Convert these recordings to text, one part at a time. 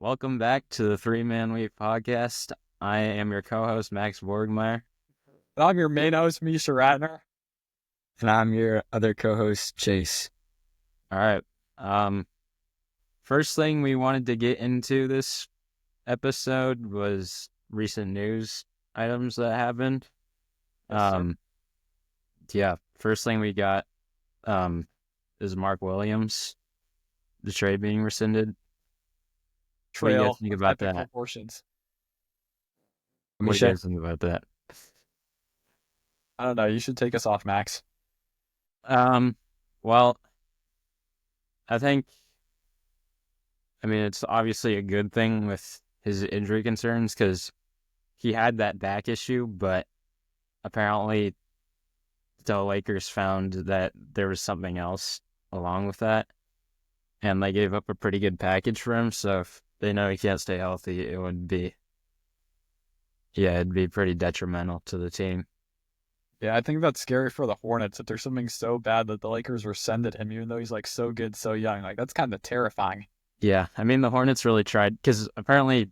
Welcome back to the Three Man Week podcast. I am your co-host, Max Borgmeyer. And I'm your main host, Misha Ratner. And I'm your other co-host, Chase. All right. First thing we wanted to get into this episode was recent news items that happened. First thing we got is Mark Williams, the trade being rescinded. What do you guys think about that? Proportions. What do you guys think about that? I don't know. You should take us off, Max. Well, it's obviously a good thing with his injury concerns because he had that back issue, but apparently the Lakers found that there was something else along with that, and they gave up a pretty good package for him. So if they know he can't stay healthy, it'd be pretty detrimental to the team. Yeah, I think that's scary for the Hornets if there's something so bad that the Lakers rescinded him, even though he's like so good, so young. Like that's kind of terrifying. Yeah, the Hornets really tried because apparently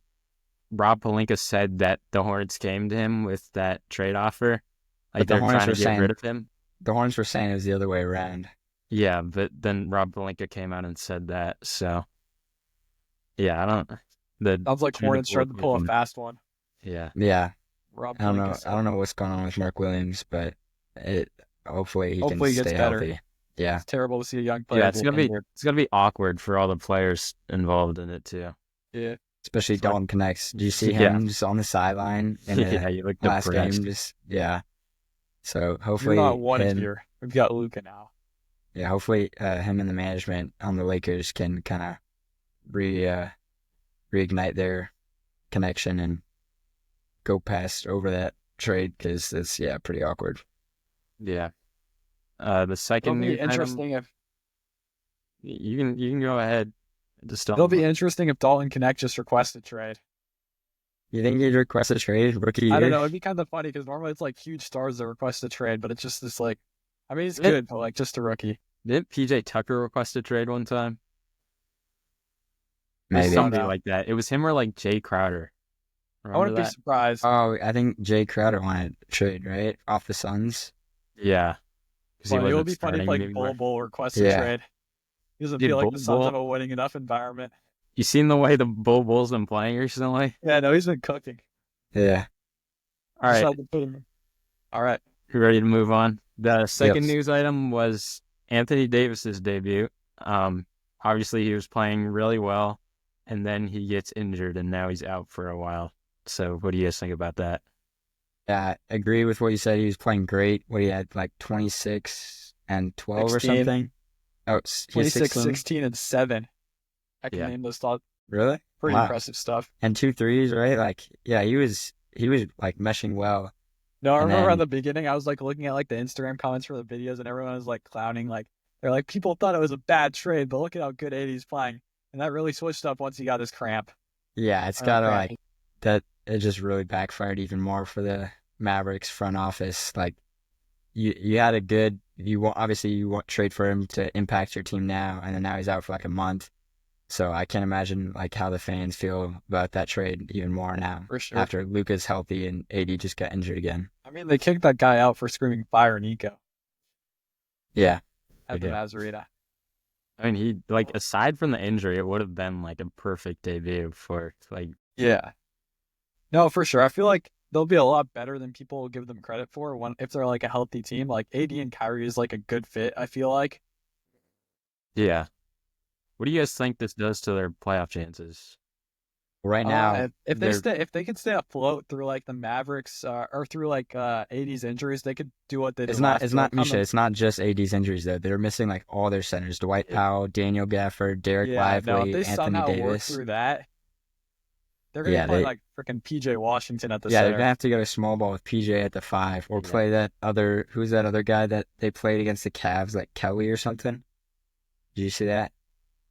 Rob Pelinka said that the Hornets came to him with that trade offer. Like they're trying to get rid of him. The Hornets were saying it was the other way around. Yeah, but then Rob Pelinka came out and said that. So, yeah, I don't. Sounds like Hornets tried to pull a fast one. Yeah. Yeah. Rob I don't know. I don't know what's going on with Mark Williams, but hopefully he can stay healthy. Yeah. It's terrible to see a young player. Yeah, it's gonna be awkward for all the players involved in it too. Yeah. Especially Dalton Connects. Do you see him just on the sideline in the last game? So hopefully you're not one here. We've got Luka now. Yeah, hopefully him and the management on the Lakers can kind of reignite their connection and go past over that trade because it's pretty awkward. Yeah. The second It'll be interesting if you can go ahead. It'll be interesting if Dalton Connect just requests a trade. You think he'd request a trade rookie year? I don't know. It'd be kind of funny because normally it's like huge stars that request a trade, but it's just this like, he's good, but like just a rookie. Didn't PJ Tucker request a trade one time? Maybe somebody like that. It was him or like Jay Crowder. Remember I wouldn't be surprised. Oh, I think Jay Crowder wanted a trade, right? Off the Suns. Yeah. Well, it would be funny if like Bull requests a trade. He doesn't feel like the Suns have a winning enough environment. You seen the way the Bull's been playing recently? Yeah, no, he's been cooking. Yeah. All right. All right. You ready to move on? The second news item was Anthony Davis's debut. Obviously, he was playing really well, and then he gets injured, and now he's out for a while. So what do you guys think about that? Yeah, I agree with what you said. He was playing great. He had like 26 and 12 16. Or something? Oh, 26, 16, and 7. I can name those thoughts. Really? Pretty impressive stuff. And 2 threes, right? Like, yeah, he was like meshing well. No, I remember in the beginning, I was like looking at like the Instagram comments for the videos, and everyone was like clowning. Like they're like, people thought it was a bad trade, but look at how good AD's playing, and that really switched up once he got his cramp. Yeah, it's gotta like that. It just really backfired even more for the Mavericks front office. Like you had a good. You want trade for him to impact your team now, and then now he's out for like a month. So I can't imagine like how the fans feel about that trade even more now. For sure. After Luka's healthy and AD just got injured again. They kicked that guy out for screaming "Fire Nico." Yeah. At the Mazarita. He aside from the injury, it would have been like a perfect debut for like. Yeah. No, for sure. I feel like they'll be a lot better than people will give them credit for if they're like a healthy team. Like AD and Kyrie is like a good fit, I feel like. Yeah. What do you guys think this does to their playoff chances? Right now, if they could stay afloat through like the Mavericks or through like AD's injuries, they could do what they did. Misha. It's not just AD's injuries though. They're missing like all their centers: Dwight Powell, Daniel Gafford, Derek Lively, if they Anthony somehow Davis. Work through that, they're gonna play like freaking PJ Washington at the center. Yeah, they're gonna have to go to small ball with PJ at the 5, or play who's that other guy that they played against the Cavs, like Kelly or something. Did you see that?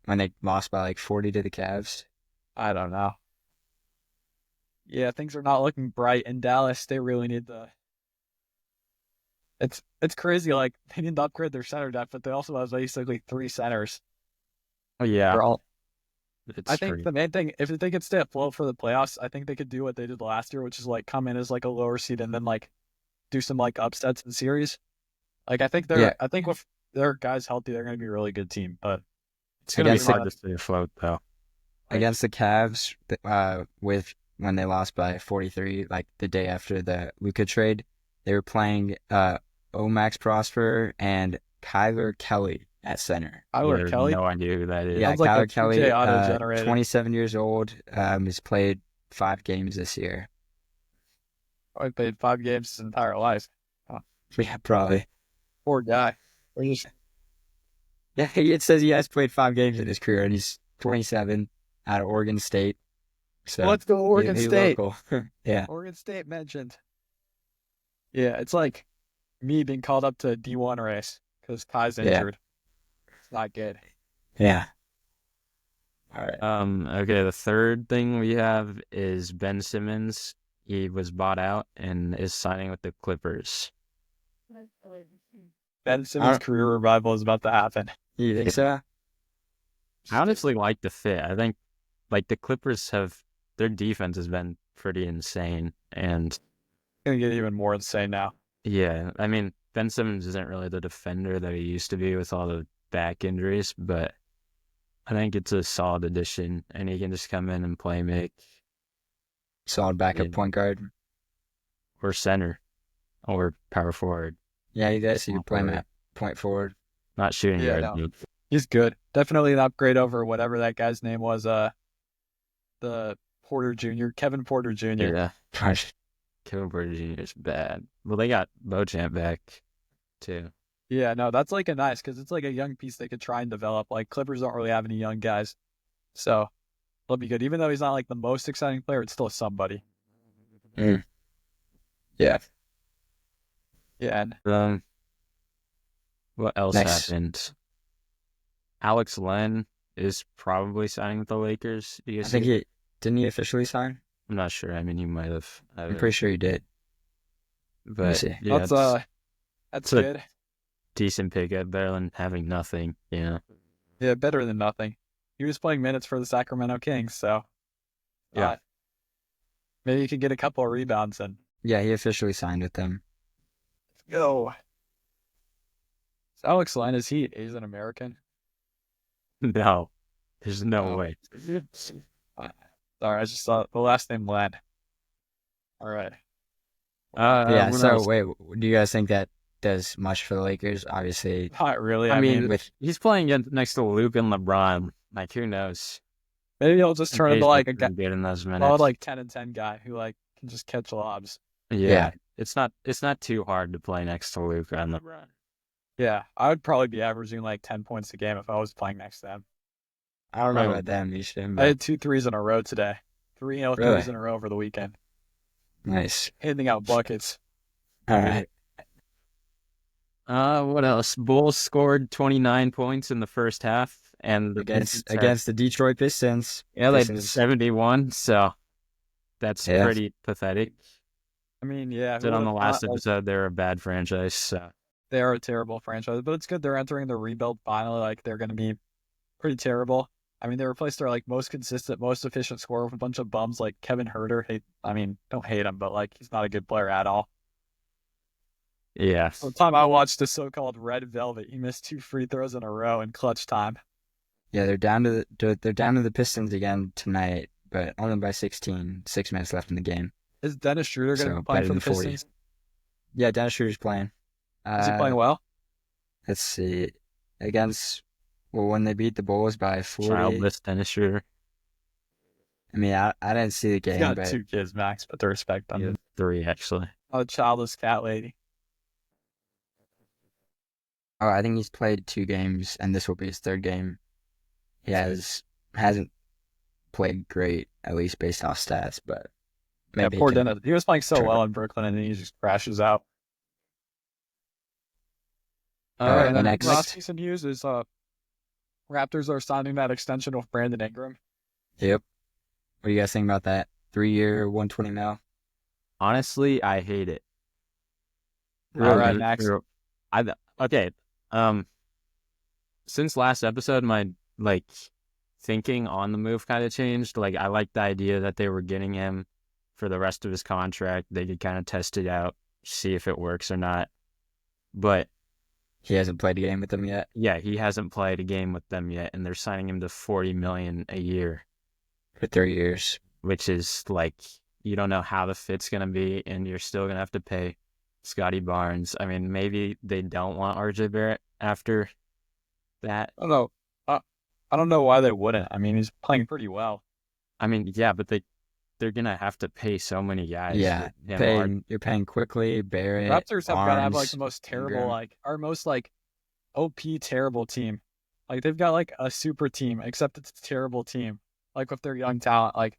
When they lost by like 40 to the Cavs? I don't know. Yeah, things are not looking bright in Dallas. They really need It's crazy. Like they need to upgrade their center depth, but they also have basically 3 centers. Oh yeah. It's I think crazy. the main thing, if they could stay afloat for the playoffs, I think they could do what they did last year, which is like come in as like a lower seed and then like do some like upsets in series. Like I think Yeah, with their guys healthy, they're going to be a really good team. But It's going to be against the hard to stay afloat, though. against the Cavs, with when they lost by 43, like the day after the Luka trade, they were playing Omax Prosper and Kyler Kelly at center. You Tyler have Kelly no idea who that is. Yeah, sounds like a Kyler 2K Kelly, auto generated. 27 years old, has played 5 games this year. I played 5 games his entire life. Yeah, probably. Poor guy. We're just Yeah, it says he has played 5 games in his career, and he's 27 out of Oregon State. So let's go Oregon he's State. local. Yeah. Oregon State mentioned. Yeah, it's like me being called up to D1 race because Kai's Yeah. injured. It's not good. Yeah. All right. Okay, the third thing we have is Ben Simmons. He was bought out and is signing with the Clippers. Ben Simmons' career revival is about to happen. You think so? I honestly like the fit. I think like the Clippers their defense has been pretty insane. And It's gonna get even more insane now. yeah, I mean, Ben Simmons isn't really the defender that he used to be with all the back injuries, but I think it's a solid addition and he can just come in and play make Solid backup Yeah. point guard. or center or power forward, Yeah, you guys you Small play him forward. at point forward. not shooting Yeah, guard. no. He's good. Definitely an upgrade over whatever that guy's name was. The Porter Jr. Kevin Porter Jr. Yeah, Gosh. Kevin Porter Jr. is bad. Well, they got Beauchamp back too. Yeah, no, that's like a nice because it's like a young piece they could try and develop. Like Clippers don't really have any young guys, so it'll be good. Even though he's not like the most exciting player, it's still somebody. Mm. Yeah. Yeah, and What else Next. happened? Alex Len is probably signing with the Lakers. Do you I see? think didn't he officially sign? I'm not sure. I mean, he might have. I'm pretty sure he did. But see. yeah, that's it's that's it's a- good. decent pickup, better than having nothing. Yeah. Yeah, better than nothing. He was playing minutes for the Sacramento Kings, so Yeah. maybe you could get a couple of rebounds and Yeah, he officially signed with them. go. So Alex Len, he's an American? No, there's no Oh. way. Sorry, I just saw the last name Len. All right. Yeah, what so else? wait, do you guys think that does much for the Lakers? Obviously, Not really. I mean, with he's playing next to Luke and LeBron. Like, who knows? maybe he'll just turn into He's like a been guy, pretty good in those minutes. solid like 10 and 10 guy who like can just catch lobs. Yeah. It's not too hard to play next to Luke and LeBron. Yeah, I would probably be averaging like 10 points a game if I was playing next to them. I don't know Right. about that, Misha, I but had 2 threes in a row today. 3 threes Really? in a row over the weekend. nice. Handing out buckets. All right. What else? Bulls scored 29 points in the first half, and the Against Pistons had- the Detroit Pistons. yeah, they did Pistons. 71. So that's Yeah. pretty pathetic. I mean, yeah. Said on the last like, episode they're a bad franchise. So they are a terrible franchise, but it's good they're entering the rebuild finally. Like they're going to be pretty terrible. I mean, they replaced their like most consistent, most efficient scorer with a bunch of bums like Kevin Herter. Don't hate him, but like he's not a good player at all. yeah, The time I watched the so-called Red Velvet, he missed 2 free throws in a row in clutch time. Yeah, they're down to the Pistons again tonight, but only by 16. 6 minutes left in the game. Is Dennis Schroeder going to So, be playing better for the than 40. Pistons? Yeah, Dennis Schroeder's playing. Is he playing well? Let's see. When they beat the Bulls by 40. childless Dennis Schroeder. I mean, I didn't see the He's game, got but 2 kids, Max, but to respect them. Yeah, 3 actually. Oh, the childless cat lady. I think he's played 2 games, and this will be his 3rd game. He hasn't played great, at least based off stats, but maybe Yeah, poor he can- Dennis. He was playing so turn it. well in Brooklyn, and then he just crashes out. All right, and then next. last piece of news is Raptors are signing that extension with Brandon Ingram. Yep. What do you guys think about that? 3-year, 120 mil. Honestly, I hate it. All right, Max. Okay. Since last episode, my thinking on the move kind of changed. Like, I like the idea that they were getting him for the rest of his contract. They could kind of test it out, see if it works or not. But He hasn't played a game with them yet yeah, he hasn't played a game with them yet, and they're signing him to $40 million a year, for 3 years. which is like, you don't know how the fit's gonna be, and you're still gonna have to pay Scotty Barnes. I mean, maybe they don't want RJ Barrett after that. I don't know. I don't know why they wouldn't. I mean, he's playing pretty well. I mean, yeah, but they're gonna have to pay so many guys. Yeah, that him you're paying quickly. Barrett, Raptors have got to have like Barnes, the most terrible, Ingram. like our most like OP terrible team. Like they've got like a super team, except it's a terrible team. Like with their young talent, like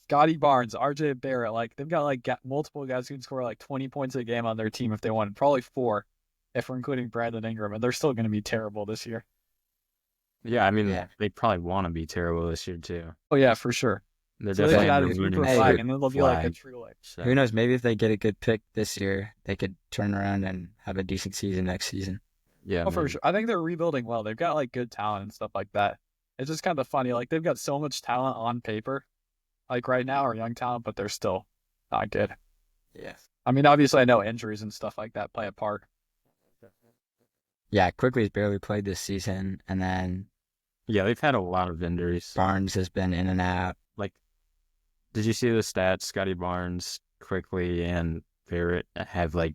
Scotty Barnes, RJ Barrett, like they've got like multiple guys who can score like 20 points a game on their team if they wanted. Probably 4 if we're including Brandon Ingram, and they're still going to be terrible this year. Yeah, I mean, Yeah. they probably want to be terrible this year too. Oh yeah, for sure. They're So they could add a definitely super ruining flag, the and then they'll be like a flag. true like. So, Who knows? Maybe if they get a good pick this year, they could turn around and have a decent season next season. yeah, Oh, for maybe. sure. I think they're rebuilding well. They've got like good talent and stuff like that. It's just kind of funny. Like they've got so much talent on paper, like right now, or young talent, but they're still not good. Yeah. I mean, obviously, I know injuries and stuff like that play a part. Yeah, Quickly's barely played this season, and then Yeah, they've had a lot of injuries. Barnes has been in and out. Like, did you see the stats? Scotty Barnes, Quickly, and Barrett have like,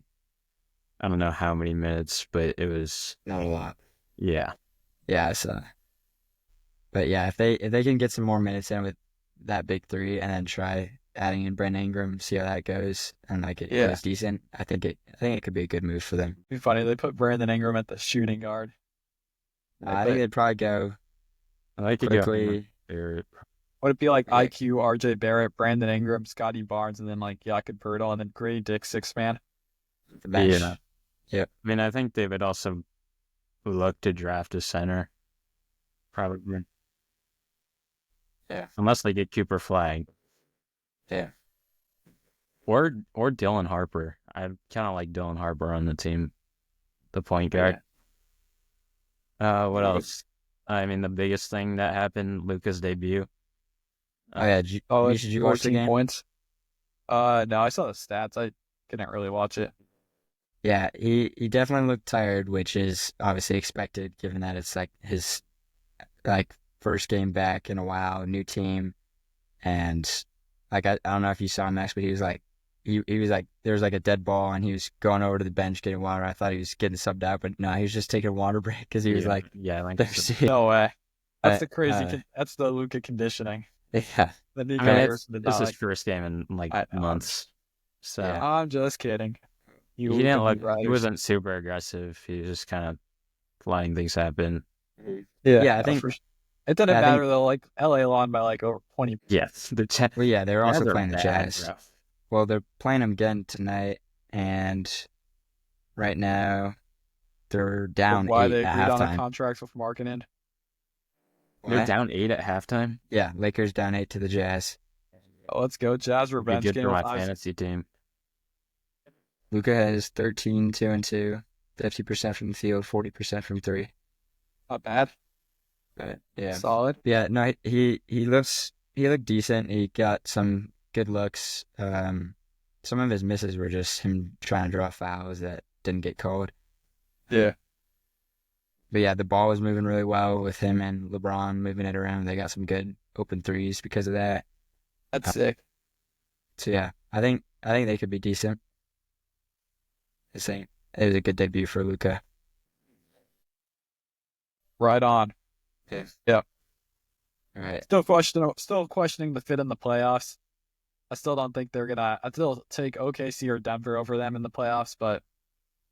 I don't know how many minutes, but it was, Not a lot. yeah. Yeah, so but yeah, if they can get some more minutes in with that big three and then try adding in Brandon Ingram, see how that goes, and like it Yeah. goes decent, I think it could be a good move for them. It'd be funny. They put Brandon Ingram at the shooting guard. I think they'd probably go I like to go Quickly. Barrett. Would it be like Yeah. IQ, RJ Barrett, Brandon Ingram, Scotty Barnes, and then like Jakob Poeltl, and then Grady Dick, 6-man? The bench. Yeah. I mean, I think they would also look to draft a center, probably. Yeah. Unless they get Cooper Flag. Yeah. Or Dylan Harper. I kind of like Dylan Harper on the team, the point guard. What Yeah. else? I mean, the biggest thing that happened, Luka's debut. Oh yeah, It's did you watch the 14 game? points. No, I saw the stats. I couldn't really watch it. Yeah, he definitely looked tired, which is obviously expected given that it's like his like first game back in a while, new team, and like I don't know if you saw Max, but he was like he was like there was like a dead ball and he was going over to the bench getting water. I thought he was getting subbed out, but no, he was just taking a water break because he was like like thirsty. No way. That's the crazy. uh, That's the Luka conditioning. Yeah, The new I mean, guys did this not is like. first game in like I know. months. So Yeah. I'm just kidding. he didn't look. He Riders. wasn't super aggressive. He was just kind of letting things happen. Yeah, I think- it didn't yeah, I think- matter though. Like LA won by like over 20. Yes, the well, yeah, they were also Jazz are playing the bad, Jazz. bro. Well, they're playing them again tonight, and right now they're down Why 8 they at agreed on a halftime. contract with Markkinen. They're What? down 8 at halftime. Yeah, Lakers down 8 to the Jazz. Oh, let's go Jazz Be revenge good game. for my with Isaac. fantasy team. Luka has 13, 2 and 2, 50% from the field, 40% from 3. Not bad. But yeah, Solid. yeah, no, he looked decent. He got some good looks. Some of his misses were just him trying to draw fouls that didn't get called. Yeah. But yeah, the ball was moving really well with him and LeBron moving it around. They got some good open threes because of that. That's sick. So yeah, I think they could be decent. It was a good debut for Luka. Right on. All right. Still questioning the fit in the playoffs. I still don't think they're gonna. I still take OKC or Denver over them in the playoffs, but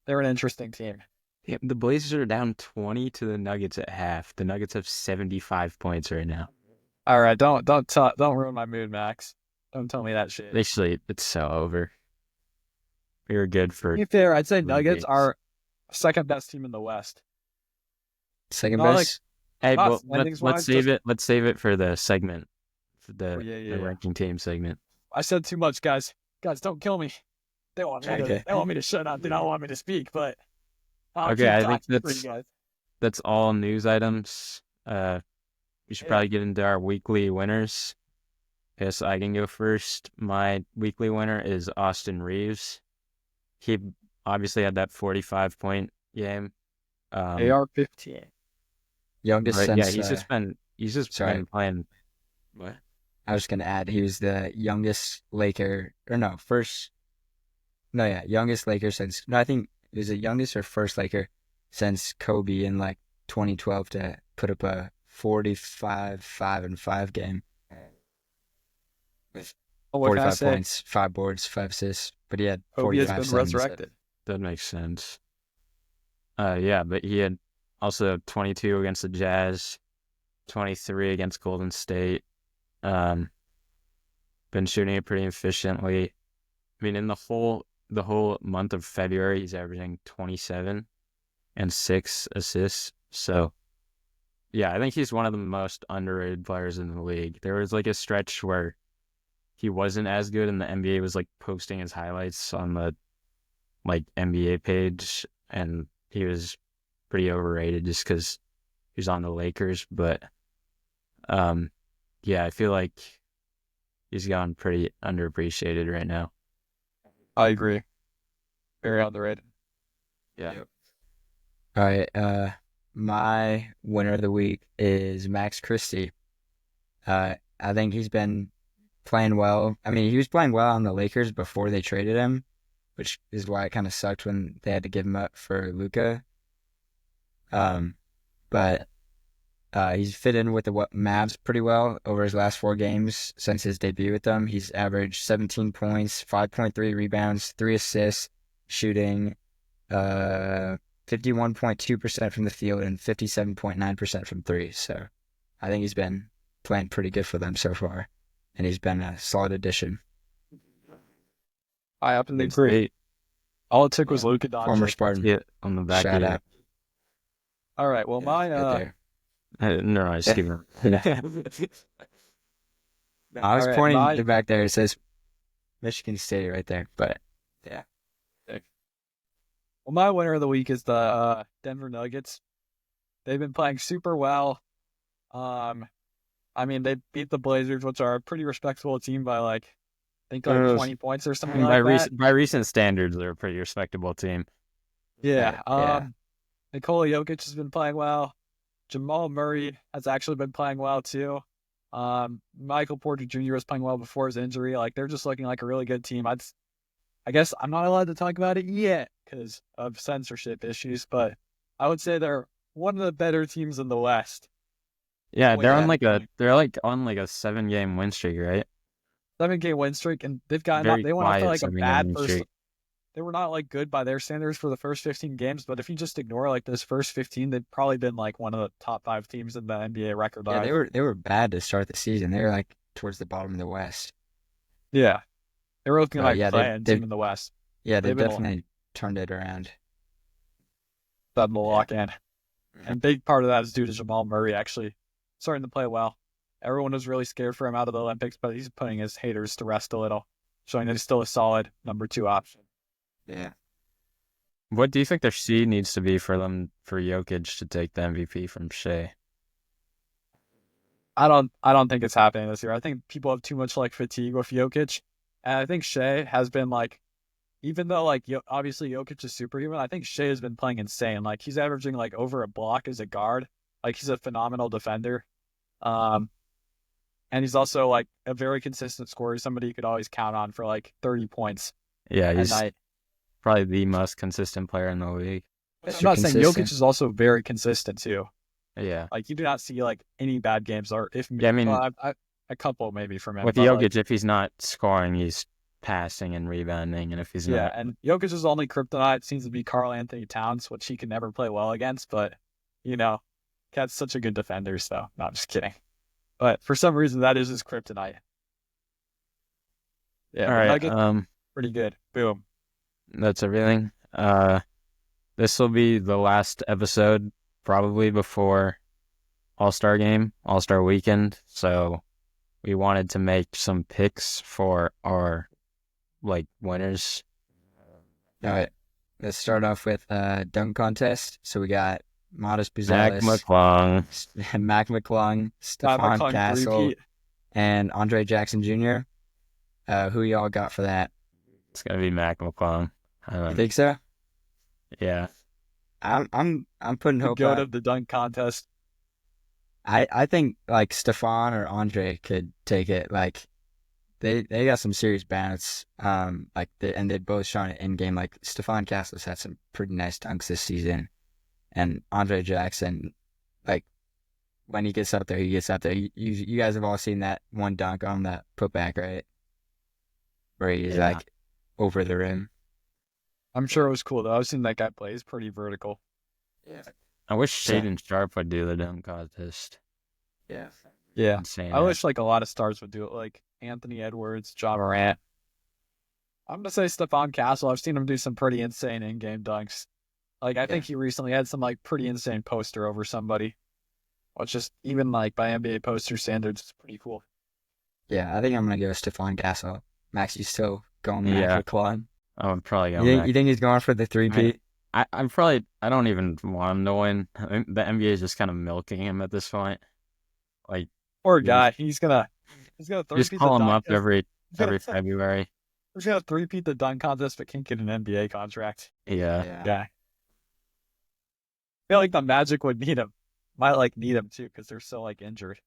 they're an interesting team. Yeah, the Blazers are down 20 to the Nuggets at half. The Nuggets have 75 points right now. All right, don't ruin my mood, Max. Don't tell me that shit. Actually, it's so over. We were good for. To be fair, I'd say 3 Nuggets games. are second best team in the West. Second Not best. Hey, not but standings-wise, let's save it. Let's save it for the segment, for the, Oh, yeah. the ranking team segment. I said too much, guys. Guys, don't kill me. They want me Okay. to. They want me to shut up. They don't want me to speak, but I'll Okay, keep I think talking for that's- you guys. That's all news items. we should Yeah. probably get into our weekly winners. Guess I can go first. My weekly winner is Austin Reeves. He obviously had that 45-point game. AR-15. Youngest But yeah, since. he's just Sorry, been playing. What? I was gonna add he was the youngest Laker, or no, first. No, yeah, youngest Laker since. No, I think it was the youngest or first Laker since Kobe in like 2012 to put up a 45, 5-5 game with Oh, what can I 45 say? points, 5 boards, 5 assists. But he had Kobe has 45, been 7, 7. resurrected. That makes sense. Yeah, but he had also 22 against the Jazz, 23 against Golden State. Been shooting it pretty efficiently. I mean, in the whole month of February, he's averaging 27 and 6 assists. So, yeah, I think he's one of the most underrated players in the league. There was like a stretch where he wasn't as good, and the NBA was like posting his highlights on the like NBA page, and he was pretty overrated just because he was on the Lakers. But yeah, I feel like he's gone pretty underappreciated right now. I agree. Very underrated. Yeah. Yep. All right. My winner of the week is Max Christie. I think he's been playing well. I mean, he was playing well on the Lakers before they traded him, which is why it kind of sucked when they had to give him up for Luka. But he's fit in with the Mavs pretty well over his last 4 games since his debut with them. He's averaged 17 points, 5.3 rebounds, 3 assists, shooting 51.2% from the field and 57.9% from 3. So I think he's been playing pretty good for them so far, and he's been a solid addition. I happen to It's agree. great. All it took was Luka Doncic. Former Spartan. Yeah, on the back Shout of out. All right. Well, my Right there. No, I just give him. I was all right, pointing it back there. It says Michigan State right there, but yeah. Well, my winner of the week is the Denver Nuggets. They've been playing super well. I mean, they beat the Blazers, which are a pretty respectable team by like, I think like 20 points or something like that. By recent standards, they're a pretty respectable team. Yeah. Yeah. Nikola Jokic has been playing well. Jamal Murray has actually been playing well too. Michael Porter Jr. was playing well before his injury. Like they're just looking like a really good team. I guess I'm not allowed to talk about it yet because of censorship issues, but I would say they're one of the better teams in the West. Yeah, they're on Wait, like a 7-game win streak, right? 7-game win streak, and they've gotten Very they went off to quiet like a 7-game bad win first. streak. They were not like good by their standards for the first 15 games, but if you just ignore like those first 15, they've probably been like one of the top 5 teams in the NBA record. Yeah, they were bad to start the season. They were like towards the bottom of the West. Yeah, they were looking like playing they've team in the West. Yeah, they've definitely turned it around. Sudden lock in, and big part of that is due to Jamal Murray actually starting to play well. Everyone was really scared for him out of the Olympics, but he's putting his haters to rest a little, showing that he's still a solid number 2 option. Yeah. What do you think their seed needs to be for Jokic to take the MVP from Shea? I don't think it's happening this year. I think people have too much like fatigue with Jokic, and I think Shea has been like, even though like obviously Jokic is superhuman, I think Shea has been playing insane. Like he's averaging like over a block as a guard. Like he's a phenomenal defender, and he's also like a very consistent scorer. Somebody you could always count on for like 30 points. Yeah, he's probably the most consistent player in the league. I'm not saying Jokic is also very consistent too. Yeah, like you do not see like any bad games, or if I mean a couple maybe from him. With Jokic, if he's not scoring, he's passing and rebounding, and if he's not, and Jokic's only kryptonite seems to be Karl Anthony Towns, which he can never play well against. But Cat's such a good defender, so no, I'm just kidding. But for some reason, that is his kryptonite. Yeah, all right. Nuggets, pretty good. Boom. That's everything. This will be the last episode probably before All-Star Weekend. So we wanted to make some picks for our winners. All right. Let's start off with dunk contest. So we got Modest Mac Buzelis, McClung. Mac McClung, Stephon McClung Castle, three-peat. and Andre Jackson Jr. Who y'all got for that? It's gonna be Mac McClung. You think so? Yeah. I'm putting The hope goat out. of the dunk contest. I think like Stephon or Andre could take it. Like they got some serious bounce. And they both shown it in game. Like Stephon Castle's had some pretty nice dunks this season, and Andre Jackson, like when he gets up there, he gets up there. You guys have all seen that one dunk on that putback, right? Where he's Yeah. like over the rim. I'm sure it was cool though. I've seen that guy play. He's pretty vertical. Yeah. I wish So- Shaden Sharp would do the dunk contest. Yeah. Yeah. Insane. I wish like a lot of stars would do it, like Anthony Edwards, Ja Morant. I'm gonna say Stephon Castle. I've seen him do some pretty insane in-game dunks. Like I think he recently had some like pretty insane poster over somebody, which just even like by NBA poster standards, it's pretty cool. Yeah, I think I'm gonna go Stephon Castle. Max, you still going Yeah. Mac McClung? I'm probably You going think, back. you think he's going for the 3-peat? I'm probably. I don't even want him to win. The NBA is just kind of milking him at this point. Like, Poor Yeah. guy. He's gonna just three-peat call the him dunk up contest. every February. He's gonna three-peat the dunk contest, but can't get an NBA contract. Yeah. Yeah. I feel like the Magic would need him. Might like need him too because they're so like injured.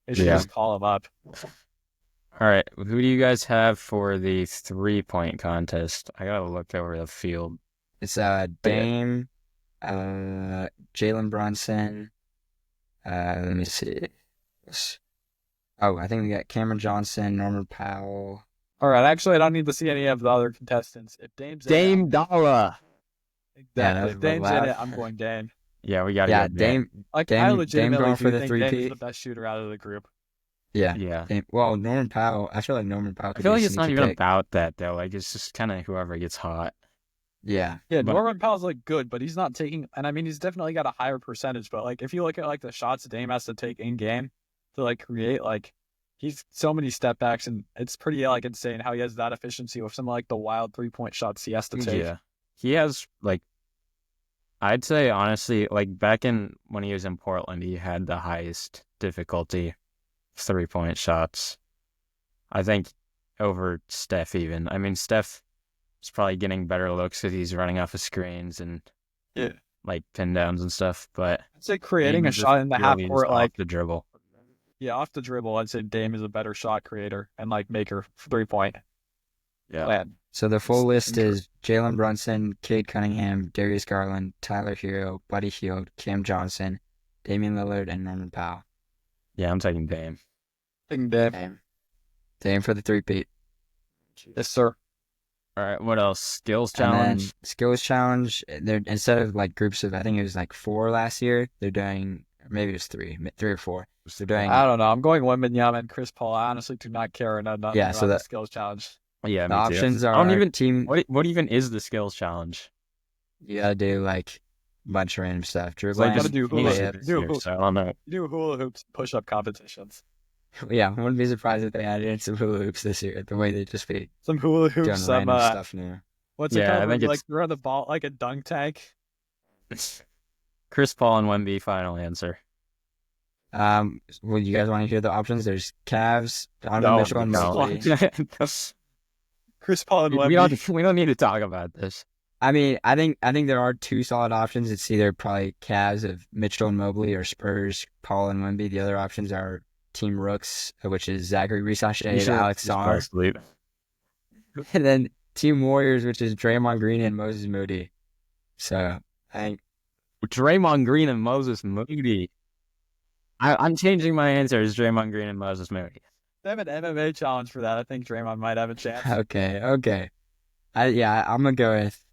They should Yeah. just call him up. All right. Who do you guys have for the 3-point contest? I gotta look over the field. It's Dame, Jalen Brunson. Let me see. Oh, I think we got Cameron Johnson, Norman Powell. All right. Actually, I don't need to see any of the other contestants. If Dame's in it, Dame Dollar. Yeah, if Dame's in it, I'm going Dame. Yeah, we gotta Yeah, go Dame. Like Dame- I Dame legitimately going do for the think Dame's three-peat? the best shooter out of the group. Yeah. Yeah. Dame. Well, Norman Powell. I feel like Norman Powell I could feel be like a it's not sneaky even pick. about that though. Like it's just kind of whoever gets hot. Yeah. Yeah, But- Norman Powell's like good, but he's not taking. And I mean, he's definitely got a higher percentage. But like, if you look at like the shots Dame has to take in game to like create, like he's so many step backs, and it's pretty like insane how he has that efficiency with some like the wild 3-point shots he has to take. Yeah. He has like, I'd say honestly, like back in when he was in Portland, he had the highest difficulty 3-point shots. I think over Steph even. I mean, Steph is probably getting better looks because he's running off of screens and Yeah. like pin downs and stuff. But I'd say creating Dame a is just shot in the half purely court, just like off the dribble. yeah, off the dribble, I'd say Dame is a better shot creator and like maker 3-point. Yeah. Land. So the full list is Jalen Brunson, Cade Cunningham, Darius Garland, Tyler Hero, Buddy Hield, Cam Johnson, Damian Lillard, and Norman Powell. Yeah, I'm taking Dame. Taking Dame. Dame for the 3-peat. Yes, sir. All right, what else? Skills And then challenge. skills challenge. They're instead of like groups of, I think it was like 4 last year. They're doing, maybe it was 3 or 4. They're doing. I don't know. I'm going Wembanyama and Chris Paul. I honestly do not care enough Yeah, so about the that- skills challenge. Yeah, The me too. options I don't are even team. What even is the skills challenge? You gotta do like a bunch of random stuff. It's Dribbling, like gotta just do hula basic hoop. this Do year, hula- so I don't know. You do hula hoops, push-up competitions. Yeah, I wouldn't be surprised if they added in some hula hoops this year. The way they just be Some hula doing hoops, some random stuff now. what's it Yeah, I called? think Where you, it's- like throw the ball like a dunk tank. Chris Paul and Wemby, final answer. Well, you guys want to hear the options? There's Cavs, Donovan No, Mitchell, and no. Mobley. Chris Paul and we Wemby. don't need to talk about this. I mean, I think there are 2 solid options. It's either probably Cavs of Mitchell and Mobley or Spurs, Paul and Wemby. The other options are Team Rooks, which is Zachary Risachet and Alex Just fall Sar. asleep. And then Team Warriors, which is Draymond Green and Moses Moody. So I think Draymond Green and Moses Moody. I'm changing my answer as Draymond Green and Moses Moody. They have an MMA challenge for that. I think Draymond might have a chance. okay. I'm gonna go with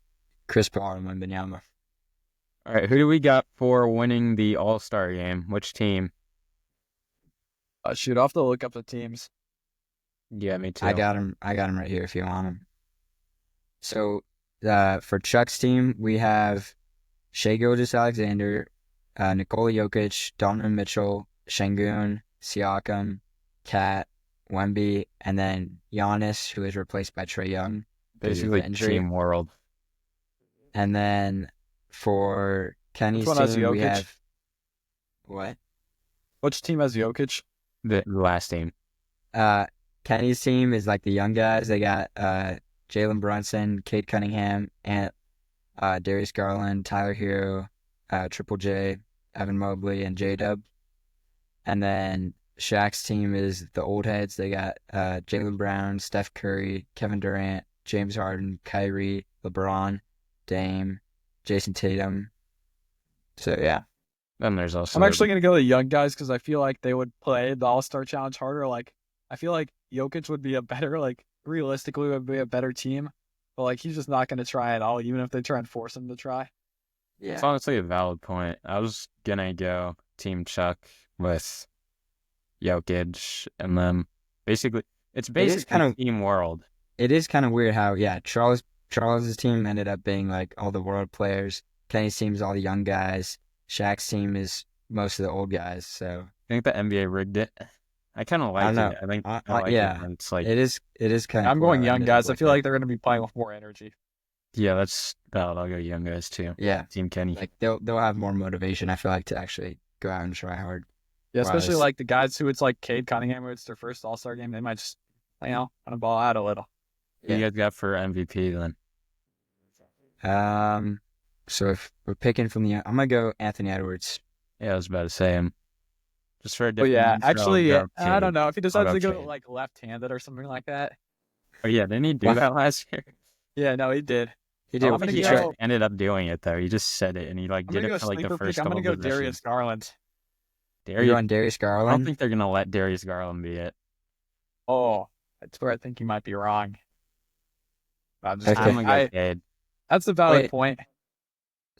Chris Paul and Wembanyama. All right, who do we got for winning the All-Star game? Which team? Shoot, I'll have to look up the teams. Yeah, me too. I got him right here if you want him. So for Chuck's team, we have Shai Gilgeous-Alexander, Nikola Jokic, Donovan Mitchell, Şengün, Siakam, Kat, Wemby, and then Giannis, who is replaced by Trae Young. due to Basically, the injury. Team World. And then for Kenny's one has team, we Jokic? have what? Which team has Jokic? The last team. Kenny's team is like the young guys. They got Jalen Brunson, Cade Cunningham, and Darius Garland, Tyler Hero, Triple J, Evan Mobley, and J-Dub. And then Shaq's team is the old heads. They got Jaylen Brown, Steph Curry, Kevin Durant, James Harden, Kyrie, LeBron, Dame, Jason Tatum. So yeah, Then there's also I'm actually gonna go with the young guys because I feel like they would play the All-Star Challenge harder. Like I feel like Jokic would be a better, like realistically would be a better team, but like he's just not gonna try at all, even if they try and force him to try. It's yeah. honestly a valid point. I was gonna go Team Chuck with Jokic, and then basically it's basically kind of- Team World. It is kind of weird how Charles's team ended up being like all the world players. Kenny's team is all the young guys. Shaq's team is most of the old guys. So I think the NBA rigged it. I kind of I like don't it. I think know. I like Yeah, it when it's like, it is kind of. I'm cool going how it young ended up guys. I like feel that. like they're gonna be playing with more energy. yeah, that's valid. I'll go young guys too. Yeah, Team Kenny. like they'll have more motivation. I feel like to actually go out and try hard. Yeah, Wow, especially this- like the guys who it's like Cade Cunningham, who it's their first All-Star game. They might just, kind of ball out a little. Who you guys got for MVP then? So if we're picking from I'm gonna go Anthony Edwards. Yeah, I was about to say him. Just for a But different yeah, intro, actually, I'll go I don't Cade. know if he decides I'll to go go Cade. like left-handed or something like that. Oh yeah, didn't he do What? that last year? Yeah, no, he did. He I'm did. gonna He go- ended up doing it though. He just said it, and he like I'm did gonna go it for like the sleeper first pick. I'm couple gonna go possessions. Darius Garland. You're Darius, going Darius I don't Garland. think they're gonna let Darius Garland be it. Oh, that's where I think you might be wrong. I'm just Okay. I'm gonna go I, Cade. that's a valid Wait. point.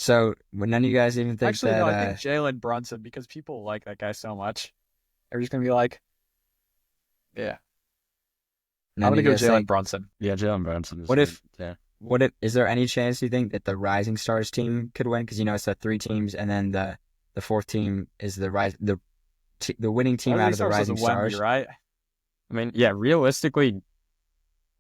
So when none of you guys even think Actually, that no, I think Jalen Brunson because people like that guy so much. They're just gonna be like, yeah. none I'm of gonna you go guys Jalen think- Brunson. Yeah, Jalen Brunson. Is What if- good, yeah. What if is there any chance you think that the Rising Stars team could win? Because it's the 3 teams, and then the fourth team is the winning team out of the Rising Wemby, Stars. right? I mean, yeah, realistically,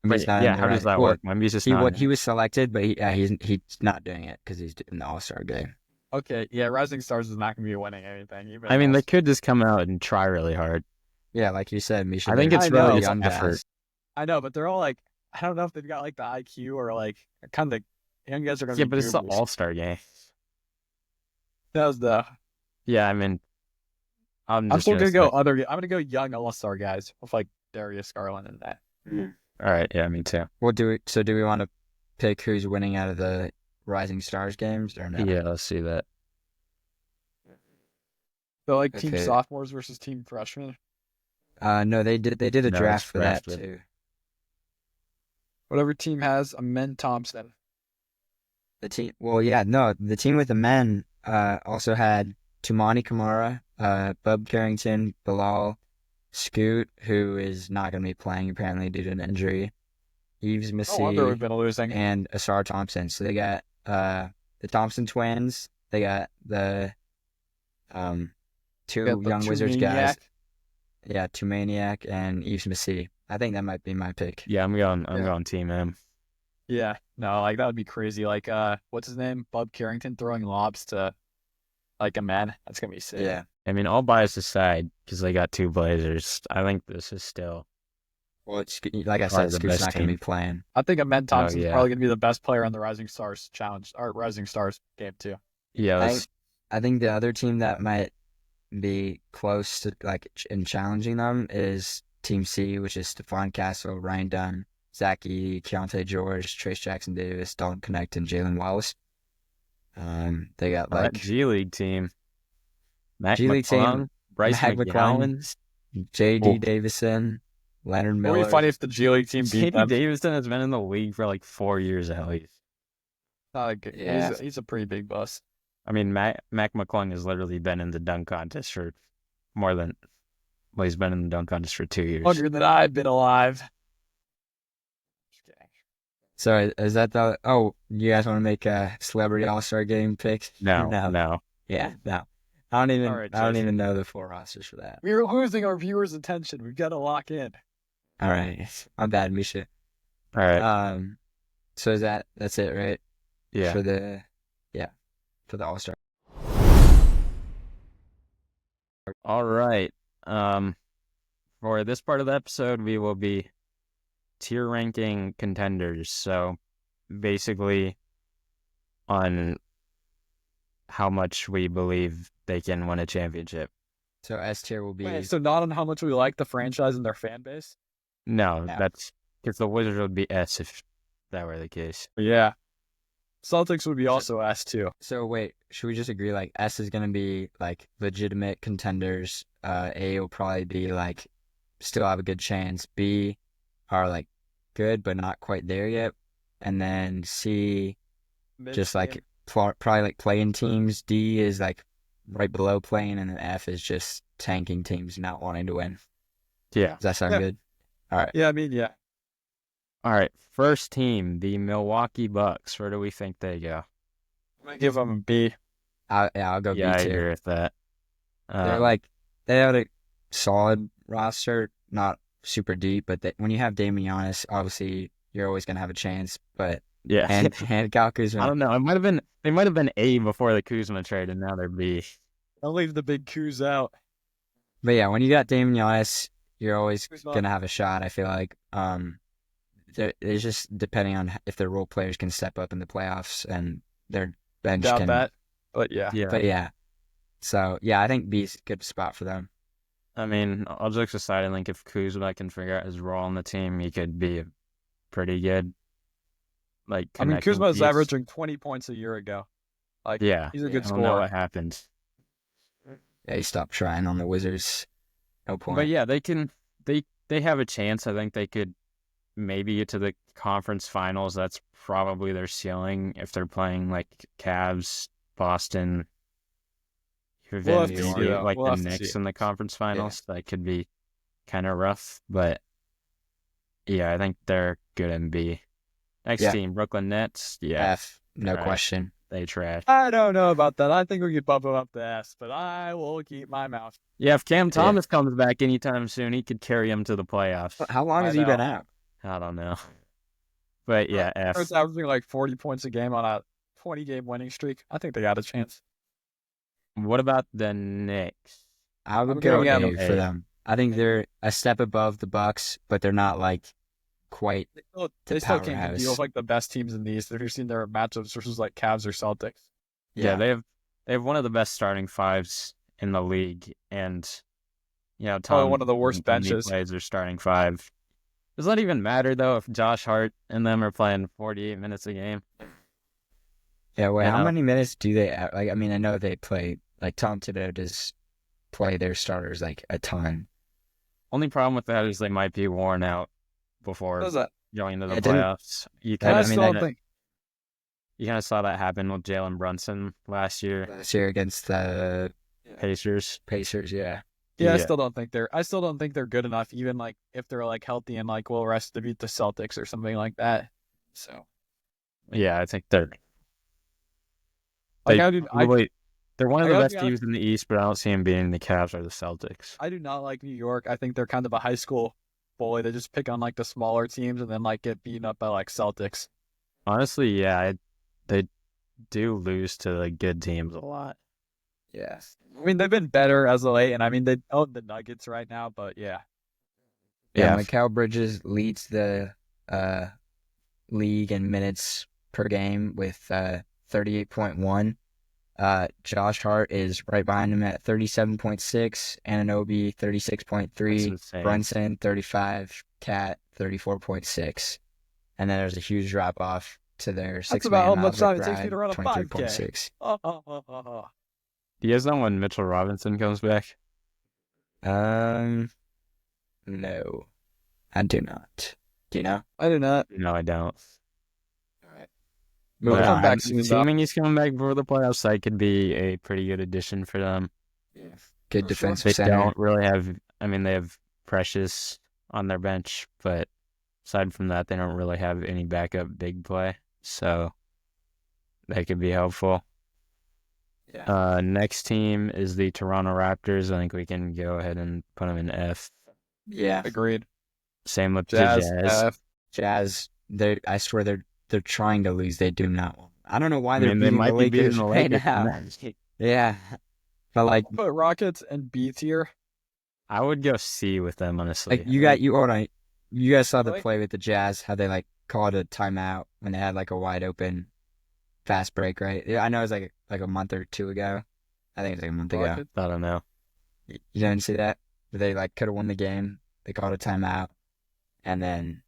Wemby's wait, not yeah, in the how does Rising- that well, work? Wemby's just not. He was selected, but he's not doing it because he's in the All-Star game. Okay, yeah, Rising Stars is not gonna be winning anything. Even I mean, they else. could just come out and try really hard. Yeah, like you said, Misha. I think they're it's I know, really young just guys. effort. I know, but they're all like, I don't know if they've got like the IQ or like kind of young guys are gonna Yeah, be but it's the goobers. All-Star game. That was the. Yeah, I mean, I'm I'm just still gonna say- go other. I'm gonna go young All-Star guys with like Darius Garland and that. All right, yeah, me too. Well, do we want to pick who's winning out of the Rising Stars games or no? Yeah, let's see that. So like team Okay. sophomores versus team freshmen. No, they did a No, draft it's for that drafted. too. Whatever team has Amen Thompson. The team, well, yeah, no, the team with the men also had Tumani Kamara, Bub Carrington, Bilal, Scoot, who is not going to be playing apparently due to an injury, Yves No wonder we've Massey, been losing. and Asar Thompson. So they got the Thompson twins. They got the two Got the young two Wizards guys. Maniac. Yeah, Tumaniac and Yves Massey. I think that might be my pick. Yeah, I'm Yeah. going Team M. Yeah, no, like that would be crazy. Like, what's his name? Bub Carrington throwing lobs to like Amen. That's gonna be sick. Yeah. I mean, all bias aside, because they got 2 Blazers, I think this is still. Well, it's, like I Probably said, the Scoot's best not going to team. be playing. I think Amen Thompson's yeah. probably gonna be the best player on the Rising Stars challenge or Rising Stars game too. Yeah, I, let's, I think the other team that might be close to in challenging them is Team C, which is Stephon Castle, Ryan Dunn, Zach Edey, Keontae George, Trace Jackson Davis, Dalton Connect, and Jalen Wallace. They got all right, like G League team. Mac G League team, McClung, Bryce Mac McGowan. J.D. Oh. Davison, Leonard It Miller. would be funny if the G League team beat J.D. them. Davison has been in the league for like 4 years at least. Yeah. He's a pretty big bust. I mean, Mac McClung has literally been in the dunk contest for more than. Well, he's been in the dunk contest for 2 years. Longer than I've been alive. Just kidding. So is that the? Oh, you guys want to make a celebrity All-Star game pick? No. Yeah, no. I don't even. All right, I don't Jason. even know the 4 rosters for that. We're losing our viewers' attention. We've got to lock in. All right, my bad, Misha. All right. So that's it, right? yeah. For the All-Star. All right. For this part of the episode, we will be tier ranking contenders. So basically on how much we believe they can win a championship. So S tier will be Wait, so not on how much we like the franchise and their fan base? No, No. that's because the Wizards would be S if that were the case. Yeah. Celtics would be also S too. So wait, should we just agree like S is gonna be like legitimate contenders? A will probably be like still have a good chance. B are like good but not quite there yet, and then C just like probably like playing teams. D is like right below playing, and then F is just tanking teams not wanting to win. Yeah. Does that sound Yeah. good? All right. Yeah, I mean, yeah. All right. First team, the Milwaukee Bucks. Where do we think they go? I'm gonna give them a B. I'll go Yeah, B I too. agree with that. They have a solid roster, not super deep, but when you have Damian Giannis, obviously you're always gonna have a chance. But yeah. and Kyle I Kuzma, don't know. They might have been A before the Kuzma trade, and now they're B. I'll leave the big coups out. but yeah, when you got Damian Giannis, you're always Kuzma. gonna have a shot. I feel like it's just depending on if their role players can step up in the playoffs and their bench Doubt can. that. But yeah. Yeah. But yeah, so yeah, I think B's a good spot for them. I mean, all jokes aside, I think if Kuzma can figure out his role on the team, he could be pretty good. Like, I mean, connecting Kuzma was piece. averaging 20 points a year ago. Like, Yeah, he's a Yeah, good I don't know scorer. what happened. Yeah, he stopped trying on the Wizards. No point. But yeah, they can. They have a chance. I think they could maybe get to the conference finals. That's probably their ceiling if they're playing like Cavs, Boston, even We'll have to see, maybe though. like We'll the have to Knicks see. in the conference finals. That could be kind of rough, but yeah, I think they're good in B. Next Yeah. team, Brooklyn Nets. Yeah, F, no Right. question. they trash. I don't know about that. I think we could bump him up to S, but I will keep my mouth. Yeah, if Cam Thomas comes back anytime soon, he could carry him to the playoffs. How long I has he been know. out? I don't know. But yeah, F. It's averaging like 40 points a game on a 20-game winning streak. I think they got a chance. What about the Knicks? I would I'm go giving A them for A. them. I think they're a step above the Bucks, but they're not like quite. They still can't powerhouse. deal with like the best teams in the East. If you've seen their matchups versus like Cavs or Celtics. Yeah, they have one of the best starting fives in the league, and Tom Probably one of the worst when he benches. plays their starting five. Does that even matter though if Josh Hart and them are playing 48 minutes a game? Yeah, wait, You how know? many minutes do they like? I mean, I know they play like Tom Thibodeau does play their starters like a ton. Only problem with that is they might be worn out before Does that? going into the It didn't- playoffs. You Yeah, I kind still don't think. of saw that happen with Jalen Brunson last year, Last year against the Pacers. Pacers, yeah. Yeah, I Yeah. still don't think they're good enough, even like if they're like healthy and like will rest to beat the Celtics or something like that. So Yeah, I think they're like They I do they're one of I the gotta best be honest- teams in the East, but I don't see them beating the Cavs or the Celtics. I do not like New York. I think they're kind of a high school bully. They just pick on like the smaller teams and then like get beaten up by like Celtics. Honestly, yeah, they do lose to the good teams a lot. Yeah. I mean they've been better as of late, and I mean they own the Nuggets right now, but yeah. Yeah, Yeah. Mikal Bridges leads the league in minutes per game with 38.1. Josh Hart is right behind him at 37.6. Ananobi, That's 36.3. insane. Brunson, 35. Cat, 34.6. And then there's a huge drop off to their sixth about how man, much Maverick time it takes me to run a 23.6. Do you guys know when Mitchell Robinson comes back? No, I do not. Do you know? I do not. No, I don't. Moving But on back I'm soon, though. assuming he's coming back before the playoffs. That could be a pretty good addition for them. Good For sure. defensive They center. don't really have. I mean, they have Precious on their bench, but aside from that, they don't really have any backup big play. So that could be helpful. Yeah. Next team is the Toronto Raptors. I think we can go ahead and put them in F. Yeah. Agreed. Same with Jazz. the Jazz. Jazz, I swear they're trying to lose. They do not want. I don't know why I they're mean, they beating might the be beating Lakers the right Lakers now. tonight. Yeah. But like Put Rockets in B tier. I would go C with them, honestly. hold on. You guys saw the Really? play with the Jazz, how they like called a timeout when they had like a wide open fast break, right? Yeah, I know it was like a month or two ago. I think it was like a month ago. Rockets. I don't know. You didn't see that? They like could have won the game. They called a timeout, and then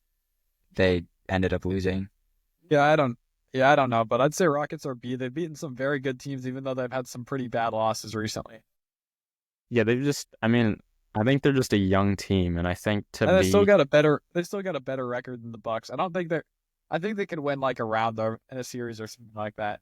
they ended up losing. Yeah, I don't know, but I'd say Rockets are B. They've beaten some very good teams, even though they've had some pretty bad losses recently. Yeah, I mean, I think they're just a young team, and I think And they still got a better record than the Bucks. I think they could win like a round or in a series or something like that.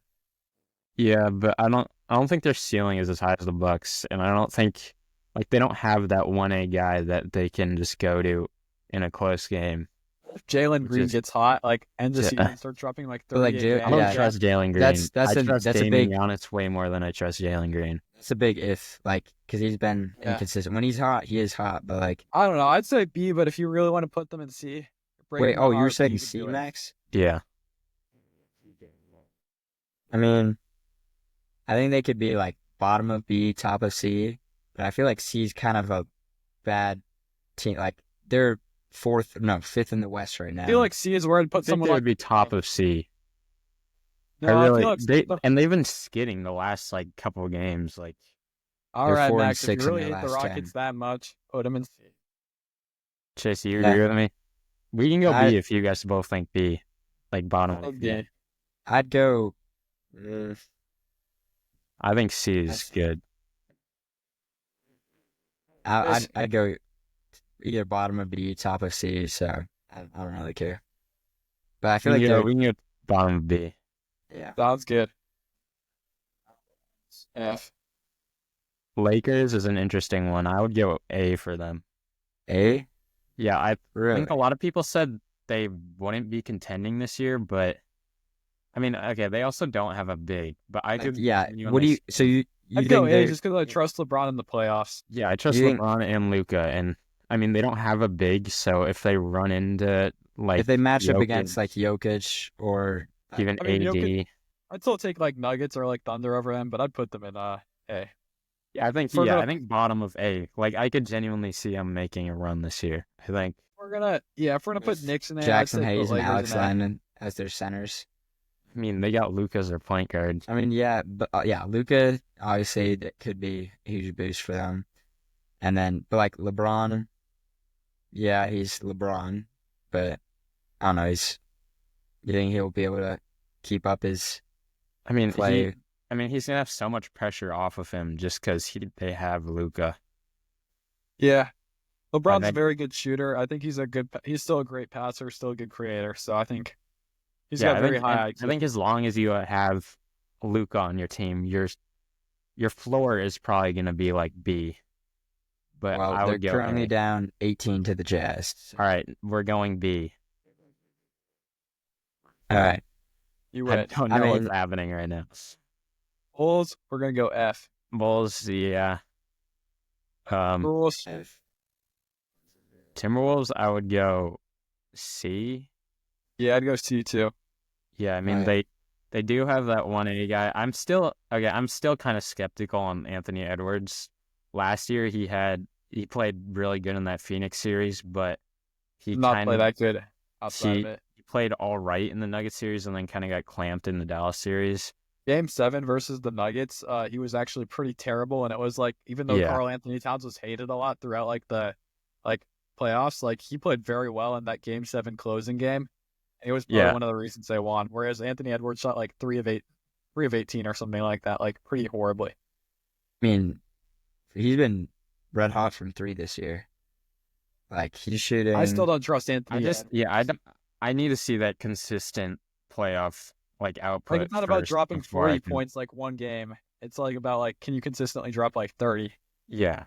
yeah, but I don't think their ceiling is as high as the Bucks, and I don't think like they don't have that 1A guy that they can just go to in a close game. If Jalen Which Green is- gets hot, like end the Yeah. season, starts dropping like But, like, 30 a Jalen- I game. don't Yeah. trust Jalen Green. That's I trust a Damian big Giannis way more than I trust Jalen Green. it's a big if, like, because he's been Yeah. inconsistent. When he's hot, he is hot, but like, I don't know. I'd say B, but if you really want to put them in C, wait, you're saying C max? max? Yeah, I mean, I think they could be like bottom of B, top of C, but I feel like C's kind of a bad team. Like they're fifth in the West right now. I feel like C is where I'd I put think someone they like would be top of C. No, I feel They've been skidding the last like couple of games. Like all they're right, 4 and Max. If 6 you in really their hate the last Rockets 10. that much, put them in C. Chase, you Yeah. agree with me? We can go I- B if you guys both think B, like bottom of B. Okay. I'd go. I think C is That's- good. I'd go either bottom of B, top of C. So I don't really care. But I feel like We can go bottom of B. yeah. Sounds good. F. Lakers is an interesting one. I would go A for them. A Yeah, I really. think a lot of people said they wouldn't be contending this year, but I mean, okay, they also don't have a big, but I could. Yeah. genuinely What do you? see- So you I'd go think A they? just because I trust LeBron in the playoffs. Yeah, I trust You think- LeBron and Luka, and I mean they don't have a big, so if they run into like If they match up Jokic, against like Jokic or even I mean, AD, I'd still take like Nuggets or like Thunder over them, but I'd put them in A. yeah, I think For I the- think bottom of A. Like I could genuinely see them making a run this year. I think. If we're gonna put Knicks in there, Jackson I'd say Hayes put and Lakers Alex in A. Landon as their centers. I mean, they got Luka as their point guard. I mean, yeah, but Luka obviously that could be a huge boost for them. And then, but like LeBron, yeah, he's LeBron, but I don't know. You think he'll be able to keep up his I mean, play? he's gonna have so much pressure off of him just because they have Luka. Yeah. LeBron's a think- very good shooter. I think he's still a great passer, still a good creator. So I think he's Yeah, got very high IQ. I think as long as you have Luka on your team, your floor is probably gonna be like B. But Well, I they're would go currently A. down 18 to the Jazz. All right, we're going B. All right. You I would. don't I know mean- what's happening right now. Bulls, we're gonna go F. Bulls, yeah. Bulls, Timberwolves, I would go C. yeah, I'd go C too. Yeah, I mean Right. they do have that 1A guy. I'm still kind of skeptical on Anthony Edwards. Last year he played really good in that Phoenix series, but he Not kind play of that good outside of it. he played all right in the Nuggets series and then kind of got clamped in the Dallas series. Game 7 versus the Nuggets, he was actually pretty terrible, and it was like even though Yeah. Karl Anthony Towns was hated a lot throughout like the playoffs, like he played very well in that Game 7 closing game. And it was probably Yeah. one of the reasons they won. Whereas Anthony Edwards shot like 3 of 18 or something like that, like pretty horribly. I mean, he's been red hot from 3 this year. Like he's shooting. I still don't trust Anthony. I need to see that consistent playoff like output. Like it's not about first dropping before I 40 can- points like one game. It's like about like can you consistently drop like 30? Yeah.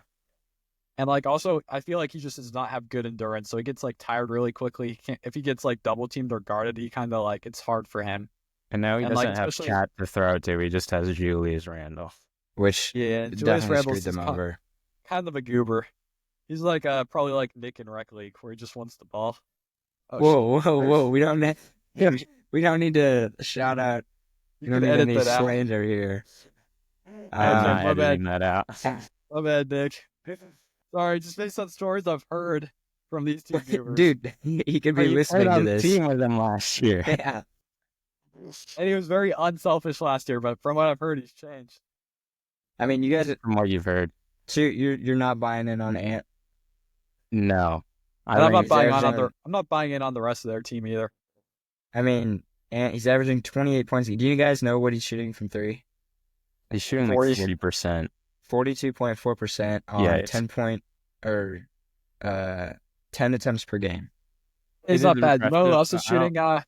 And like also, I feel like he just does not have good endurance, so he gets like tired really quickly. If he gets like double teamed or guarded, he kind of like it's hard for him. And now he And, like, doesn't have especially- Cat to throw to. He just has Julius Randle. which Yeah, Julius definitely Randle's screwed them just over. kind of a goober. He's like probably like Nick in Rec League where he just wants the ball. Oh, Whoa! We don't need to shout out. You We don't can need edit any that out. slander here. I'm not my bad. editing that out. My bad, Nick. Sorry, just based on stories I've heard from these two viewers. Dude, he could be You listening played to on this. team with him last year. Yeah. And he was very unselfish last year, but from what I've heard, he's changed. I mean, you guys, From what you've heard. so you're not buying in on Ant. No. And I'm not he's buying averaging- I'm not buying in on the rest of their team either. I mean, Ant, he's averaging 28 points. Do you guys know what he's shooting from three? He's shooting 40. like 40%. 42.4% on Yeah, it's- 10 attempts per game. It's It not is bad. You know who impressive, else is but I don't- shooting?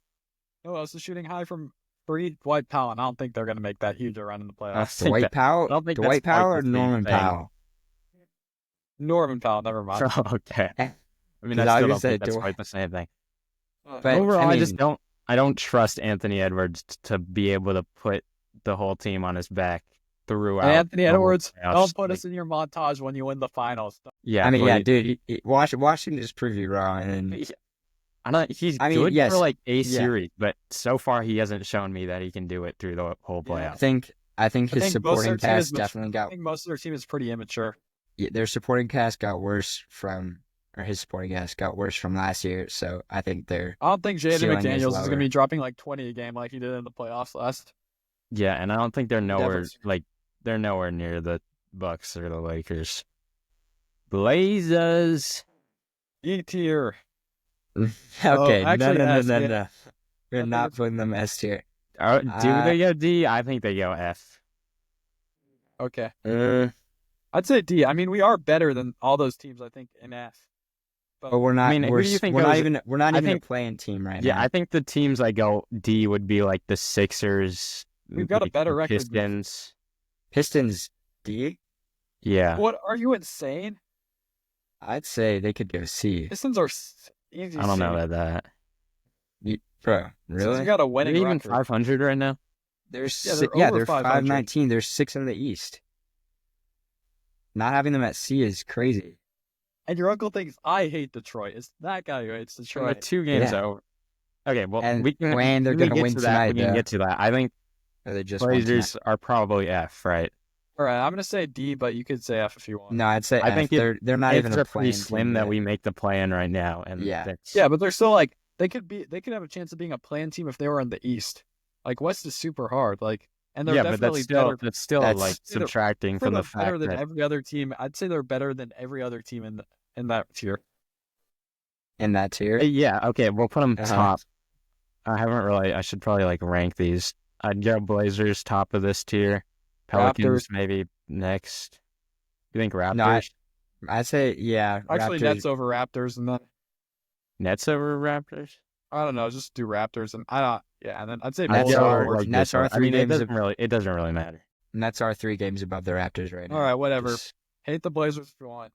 Who else is shooting high from three? Dwight Powell. And I don't think they're going to make that huge a run in the playoffs. think Dwight that- Powell? I don't think Dwight that's quite Powell the or same Norman thing. Powell? Norman Powell. Never mind. Okay. I mean, Because I I still was don't gonna think that's say quite the same thing. But, Overall, I I just mean- don't. I don't trust Anthony Edwards to be able to put the whole team on his back throughout. And Anthony the whole Edwards, playoffs. don't put Like, us in your montage when you win the finals. Yeah, I mean, yeah, please. dude, watch him just prove you wrong. And I don't. He's I mean, good yes, for like a yeah. series, but so far he hasn't shown me that he can do it through the whole Yeah. I playoff. think I his think most of supporting their team is cast much- definitely I got think most of their team is pretty immature. their supporting cast got worse from, or his supporting cast got worse from last year. So I think they're I don't think Jaden Ceiling is McDaniels is going to lower. be dropping like 20 a game like he did in the playoffs last. Yeah, and I don't think they're nowhere Definitely. they're nowhere near the Bucks or the Lakers. Blazers. E tier. okay. actually, no. S, yeah. We're I think not it's- putting them S tier. Do Uh, they go D? I think they go F. Okay. Uh, I'd say D. I mean, we are better than all those teams, I think, in F. but we're not. I mean, who we're do you think we're not goes- even. We're not I even think- a playing team right Yeah, now. I think the teams I go D would be like the Sixers. We've got a like better the record. Pistons. Pistons D. Yeah. What? Are you insane? I'd say they could go C. Pistons are easy. I don't know C. about that. Bro, Since really? You got a Are winning they even record. 500 right now? There's Yeah, they're yeah, over they're 500. 519. There's 6 in the East. Not having them at C is crazy. And your uncle thinks I hate Detroit. It's that guy who hates We're Detroit. 2 games Yeah. over. Okay, well, And we can. when they're we can gonna get win to that. tonight, We can though. get to that. I think Or they just won tonight. Blazers are probably F, right? All right, I'm gonna say D, but you could say F if you want. No, I'd say I F. think they're not even It's a pretty playing slim team that yet. we make the play-in right now, and Yeah. that's- Yeah, but they're still like they could have a chance of being a play-in team if they were in the East. Like West is super hard. Like, and they're yeah, but definitely that's still That's- like They're- subtracting better. from the They're better fact than that every other team. I'd say they're better than every other team in that tier. in that tier. yeah, okay, we'll put them Uh-huh. top. I should probably like rank these. I'd go Blazers top of this tier. Pelicans Raptors. maybe next. You think Raptors? No, I'd say yeah. Actually, Raptors. Nets over Raptors, and then Nets over Raptors? I don't know, just do Raptors, and I don't. Yeah, and then I'd say Nets Bulls are- over. like- Nets are 3 it games doesn't really matter. Nets are 3 games above the Raptors right now. All right, whatever. Just- Hate the Blazers if you want.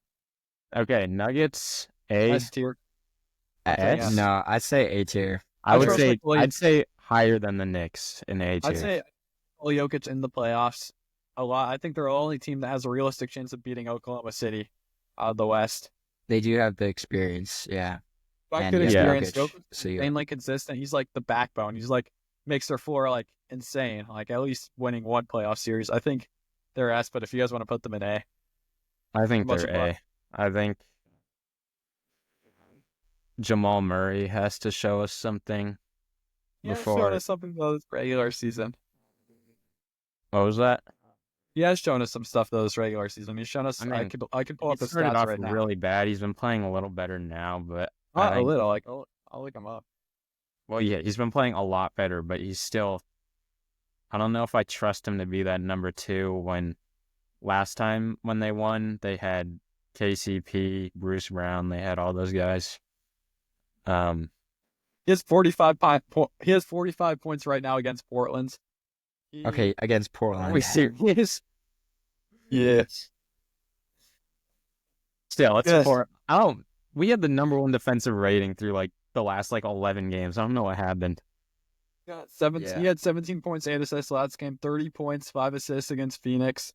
Okay, Nuggets A. S tier. S? yes. No, I'd say A tier. I would trust say Nick Williams. I'd say higher than the Knicks in A tier. I'd say Jokic in the playoffs a lot. I think they're the only team that has a realistic chance of beating Oklahoma City out of the West. They do have the experience, yeah. By And good yeah, experience, Jokic, Jokic's so you- insanely consistent. He's like the backbone. He's like makes their floor like insane. Like at least winning one playoff series. I think they're S, but if you guys want to put them in A, I think Much they're obliged. A. I think Jamal Murray has to show us something he has before. shown us something though this regular season. What was that? He has shown us some stuff though this regular season. He's shown us. I mean, I could pull He up the started stats off right now. really bad. He's been playing a little better now, but Not a think- little. Like I'll look him up. well, yeah, he's been playing a lot better, but he's still. I don't know if I trust him to be that number 2 when last time when they won, they had KCP, Bruce Brown, they had all those guys. He has 45 He has 45 points right now against Portland. Okay, against Portland. Are we serious? Yes. Still, it's Yes. we had the number 1 defensive rating through like the last like 11 games. I don't know what happened. Got 17. Yeah. He had 17 points, 8 assists last game. 30 points, 5 assists against Phoenix.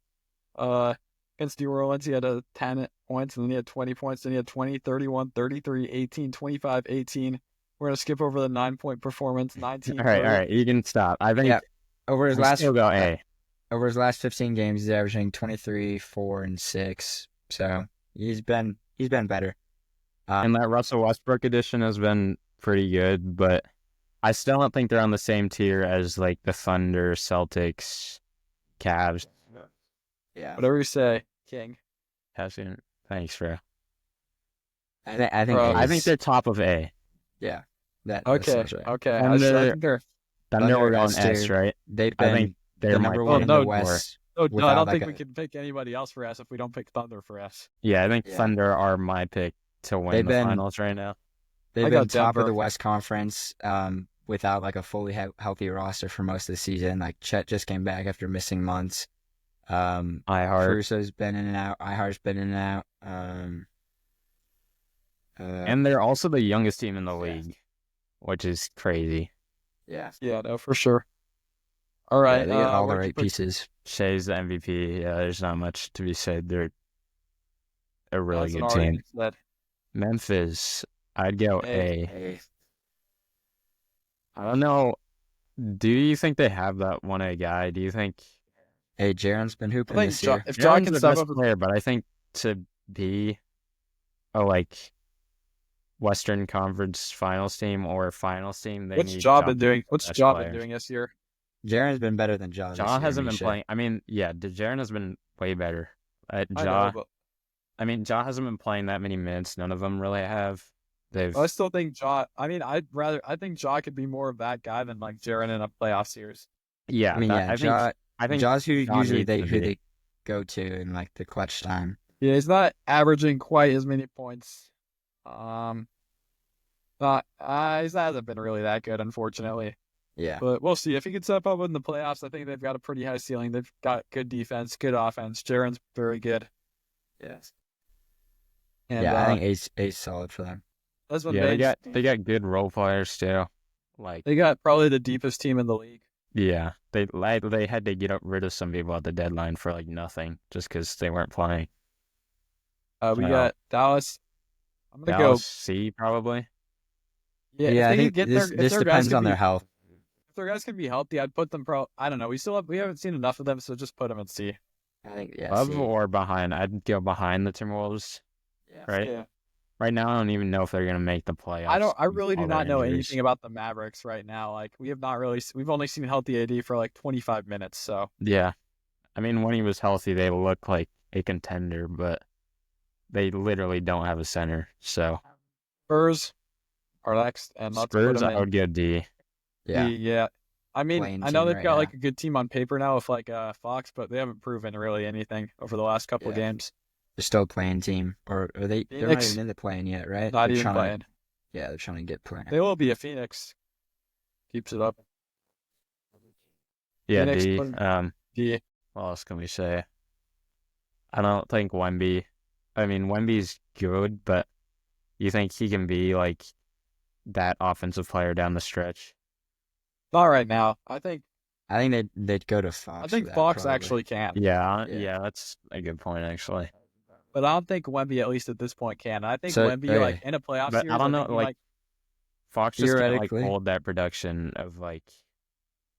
Against New Orleans, he had 10 points, and then he had 20 points. Then he had 20, 31, 33, 18, 25, 18. We're gonna skip over the 9-point performance. 19. All right, you can stop. I think Yeah. Over his we last still go A. over his last 15 games, he's averaging 23, 4, and 6. So he's been better. And that Russell Westbrook edition has been pretty good, but I still don't think they're on the same tier as like the Thunder, Celtics, Cavs. Yeah. Whatever you say, King. Thanks, bro. I think Bro. A I think is- they're top of A. yeah. That Okay, sounds right. okay. And I they're- think they're. Thunder we're going S S, tier. right? They've I been think they're the my number pick. one in no, the West. No, I without, don't like, think we can pick anybody else for S if we don't pick Thunder for S. Yeah, I think Yeah. Thunder are my pick to win They've the been- finals right now. They've I been got top of Denver. the West Conference without like a fully healthy roster for most of the season. Like Chet just came back after missing months. iHeart. Caruso's been in and out. iHeart's been in and out. And they're also the youngest team in the league, which is crazy. Yeah. Yeah, no, for sure. All right. Yeah, they got all the where'd you right put- pieces. Shea's the MVP. Yeah, there's not much to be said. They're a really That's good already team. said. Memphis, I'd go A. A. Hey, I don't know. Do you think they have that 1A guy? Do you think Jaron's been hooping I think this year. if John Aaron's can the step best up, player, but I think to be a Western Conference Finals team or Finals team, they what's need Ja Ja been doing? What's best Ja player. been doing this year? Jaron's been better than Ja this Ja year, hasn't been Misha. playing. I mean, yeah, Jaren has been way better. I know, Ja, but I mean, Ja hasn't been playing that many minutes. None of them really have. They've I still think Ja. I mean, I think Ja could be more of that guy than like Jaren in a playoff series. yeah. I mean, that- yeah, I think Ja's who Ja usually needs to who be. they go to in like the clutch time. Yeah, he's not averaging quite as many points. Not he hasn't been really that good, unfortunately. Yeah. But we'll see if he can step up in the playoffs. I think they've got a pretty high ceiling. They've got good defense, good offense. Jaren's very good. Yes. And Yeah, I think A's solid for them. Desmond Yeah, Bane's- they got good role players too. they got probably the deepest team in the league. Yeah, they had to get rid of some people at the deadline for nothing just because they weren't playing. We Yeah. got Dallas. I'm gonna Dallas C probably. go. Yeah, Yeah, if I they think could get this their, if their guys depends can on be, their health. if their guys can be healthy, I'd put them I don't know. We haven't seen enough of them, so just put them in C. I think Above C. or behind? I'd go behind the Timberwolves. Yeah. Right. Yeah. Right now, I don't even know if they're gonna make the playoffs. I with really do all not their know injuries. anything about the Mavericks right now. Like we've only seen healthy AD for like 25 minutes. So Yeah, I mean, when he was healthy, they looked like a contender, but they literally don't have a center. So Spurs are next, and let's put Spurs, them I in. would go D. Yeah. Yeah. I mean, Playing I know team they've right got now. like a good team on paper now with like Fox, but they haven't proven really anything over the last couple of Yeah. games. They're still a playing team. Or are they? They're not Phoenix. even in the playing yet, right? Not They're even trying to- playing. yeah, they're trying to get playing. They will be a Phoenix. Keeps it up. Yeah, Phoenix, D. put- D. What else can we say? I don't think Wemby. I mean, Wemby's good, but you think he can be like that offensive player down the stretch? Not right now. I think they'd go to Fox. I think for that, Fox probably. actually can. Yeah, Yeah. yeah, that's a good point actually. But I don't think Wemby, at least at this point, can. I think So, Wemby, okay. like in a playoff But series, I don't know, think he like- might- Fox just can't Theoretically. hold that production of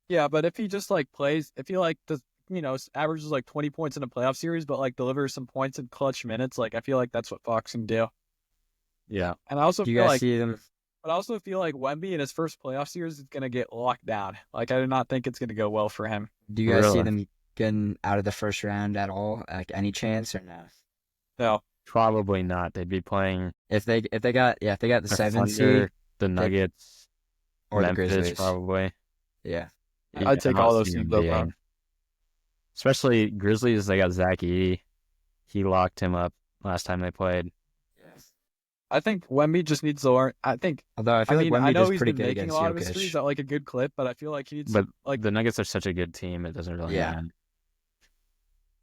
yeah. But if he just like plays, if he like does, averages like 20 points in a playoff series, but like delivers some points in clutch minutes, like I feel like that's what Fox can do. yeah. And I also Do you feel guys like, see them? but I also feel like Wemby in his first playoff series is gonna get locked down. Like I do not think it's gonna go well for him. Do you guys see Really? them getting out of the first round at all? Like any chance or no? No. Probably not. They'd be playing If they got the the 7 seed Thunder, the Nuggets, or the Memphis, Grizzlies, probably. yeah, Yeah, I'd take I don't all those see teams them over. being- Especially Grizzlies, they got Zach E. He locked him up last time they played. I think Wemby just needs to learn. Although I feel I like Wemby know does he's pretty been good making a against lot of his threes Jokic. at like a good clip, but I feel like he needs But like the Nuggets are such a good team, it doesn't really Yeah. matter.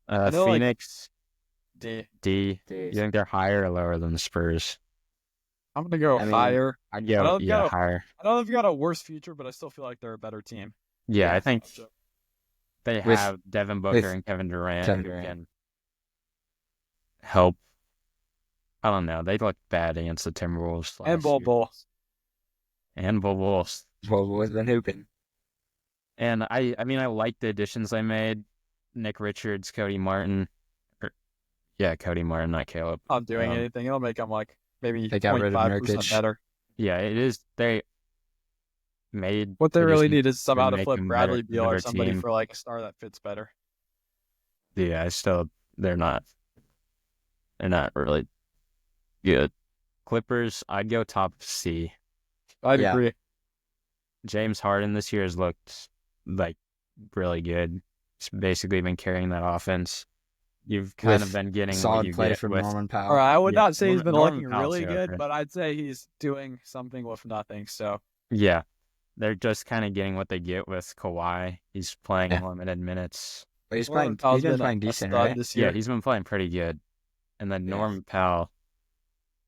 I know, like- Phoenix, D. D. You think they're higher or lower than the Spurs? I'm gonna go I mean, higher. I'd I go, don't yeah, know. higher. I know they've got a worse future, but I still feel like they're a better team. Yeah, I think So- they With- have Devin Booker with and Kevin Durant Kevin who Durant. can help. I don't know. They looked bad against the Timberwolves And last Bol year. Bol. And Bol Bol. Well, was been hooping. And I mean, I like the additions they made. Nick Richards, Cody Martin. Yeah, Cody Martin, not Caleb. Not doing anything. It'll make them like maybe They got rid of 0.5% Nurkic. better. Yeah, it is. They made What they really additions need is somehow to make flip them Bradley better, Beal or better somebody team. for like a star that fits better. Yeah, they're not really good. Clippers, I'd go top C. I'd Yeah. agree. James Harden this year has looked like really good. He's basically been carrying that offense. You've kind of With been getting what solid you play get from with. Norman Powell. All right, I would Yeah, not say he's been Norman looking Powell's really good, okay. but I'd say he's doing something with nothing. So Yeah, they're just kind of getting what they get with Kawhi. He's playing Yeah. limited minutes. But he's Norman playing. Powell's He's been been playing a decent, stud right? this Yeah, year. he's been playing pretty good. And then Yeah. Norman Powell,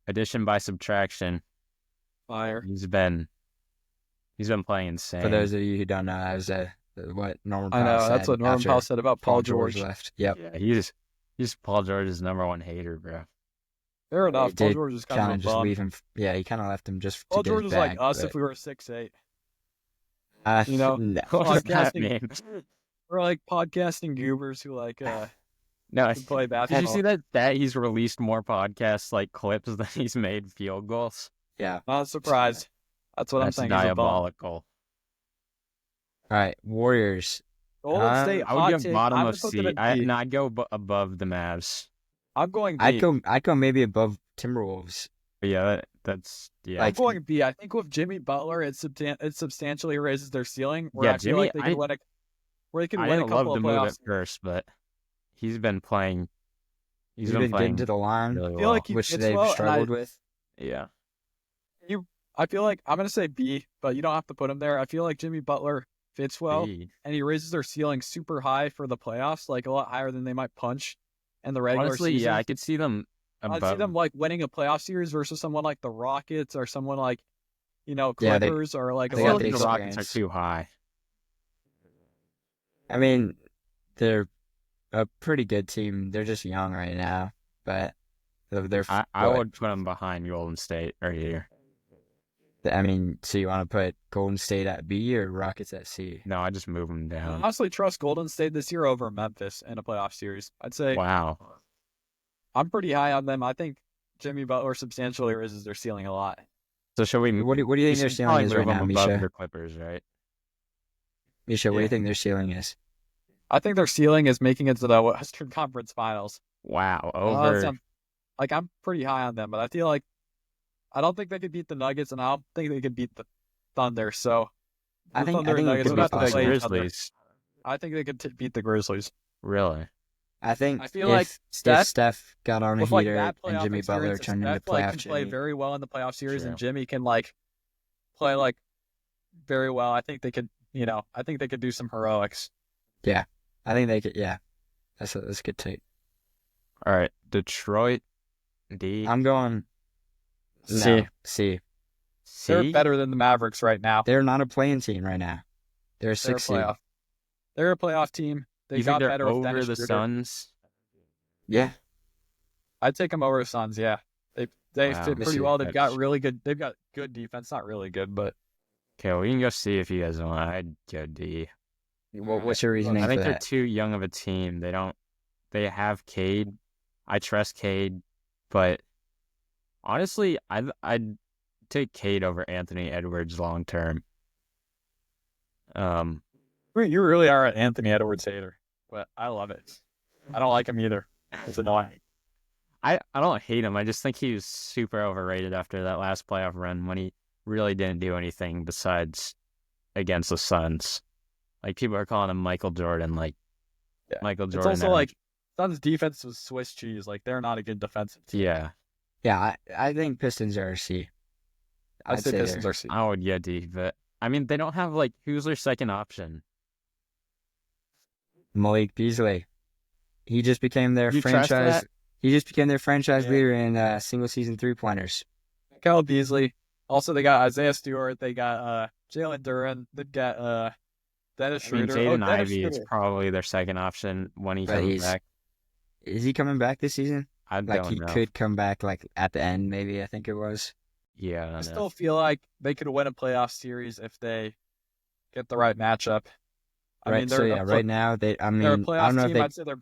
addition by subtraction, Fire. he's been playing insane. For those of you who don't know, that was what Norman I Powell know said. that's what Norman after Powell said about Paul George. left. Yep. Yeah, he's Paul George's #1 hater, bro. Fair enough. He Paul did George is kind kind of of a just bum. leave him. Yeah, he kind of left him just Paul to get George his is like bag, us but, if we were 6'8". you know, no. What does that Podcasting- mean? We're like podcasting goobers who like No, can play did you basketball. see that he's released more podcasts like clips than he's made field goals? Yeah. Not surprised. That's what I'm That's saying. He's a bum. diabolical. All right, Warriors. Golden State. I would hot give take, bottom I'm of gonna put C. them at B. I'd go above the Mavs. I'm going B. I'd go maybe above Timberwolves. But yeah, that's I'm like- going B. I think with Jimmy Butler, it substantially raises their ceiling. Where Yeah, I feel like they could win a, where they could I win a didn't love couple the of move playoffs. at first, but he's been playing. He's been getting to the line, really I feel well. like he which fits they've well, and struggled with. Yeah, I feel like I'm gonna say B, but you don't have to put him there. I feel like Jimmy Butler fits well, B. and he raises their ceiling super high for the playoffs, like a lot higher than they might punch in the regular Honestly, season. yeah, I could see them above. I'd see them like winning a playoff series versus someone like the Rockets or someone like, Yeah, Clippers or like they I got feel the like the Rockets are experience. too high. I mean, they're a pretty good team. They're just young right now, but they're. I what? would put them behind Golden State right here. I mean, so you want to put Golden State at B or Rockets at C? No, I just move them I down. honestly trust Golden State this year over Memphis in a playoff series. I'd say Wow. I'm pretty high on them. I think Jimmy Butler substantially raises their ceiling a lot. So shall we? What do you think their should ceiling probably is right move them now, above Misha? their Clippers, right? Misha, what do Yeah. you think their ceiling is? I think their ceiling is making it to the Western Conference Finals. Wow. I'm pretty high on them, but I feel like I don't think they could beat the Nuggets, and I don't think they could beat the Thunder. So I the think Thunder and it Nuggets could would be have to the possible. play each other. Grizzlies. I think they could beat the Grizzlies. Really? I think I feel like if Steph got on a With like heater that and playoff Jimmy Butler experience, turned into Steph like, playoff can play Jimmy, very well in the playoff series, True. and Jimmy can like play like very well. I think they could, I think they could do some heroics. I think they could. Yeah, that's a good take. All right. Detroit. D. I'm going C. no, C. They're C. better than the Mavericks right now. They're not a playing team right now. They're a They're a 6 seed. playoff. They're a playoff team. They You think got they're better with over Dennis the Schroeder. Suns? Yeah, I'd take them over the Suns. Yeah, they Wow. fit pretty Misha, well. They've got that's- really good. They've got good defense. Not really good, but Okay, well, you can go C if you guys want. I'd go D. what's your reasoning I for think they're that? too young of a team. They have Cade. I trust Cade, but honestly, I'd take Cade over Anthony Edwards long term. you really are an Anthony Edwards hater. But I love it. I don't like him either. It's annoying. I don't hate him. I just think he was super overrated after that last playoff run when he really didn't do anything besides against the Suns. Like, people are calling him Michael Jordan. Like, Yeah. Michael It's Jordan. also like Suns defense was Swiss cheese. Like they're not a good defensive team. yeah, Yeah, I think Pistons are a C. I'd say Pistons they're- are C. I would get D, but I mean, they don't have who's their second option? Malik Beasley. He just became their You trust franchise. that? He just became their franchise Yeah. leader in single season 3-pointers. Kyle Beasley. Also, they got Isaiah Stewart. They got Jalen Duren. They've got Dennis I mean, Schroeder. Jaden Dennis Ivey is Schroeder. probably their second option when he But comes he's- back. Is he coming back this season? I Like don't he know. could come back at the end, maybe. I think it was. Yeah, I I don't know. still feel like they could win a playoff series if they get the right matchup. I Right. mean, So they're yeah, right now they're a I don't playoff know if team. I'd say they're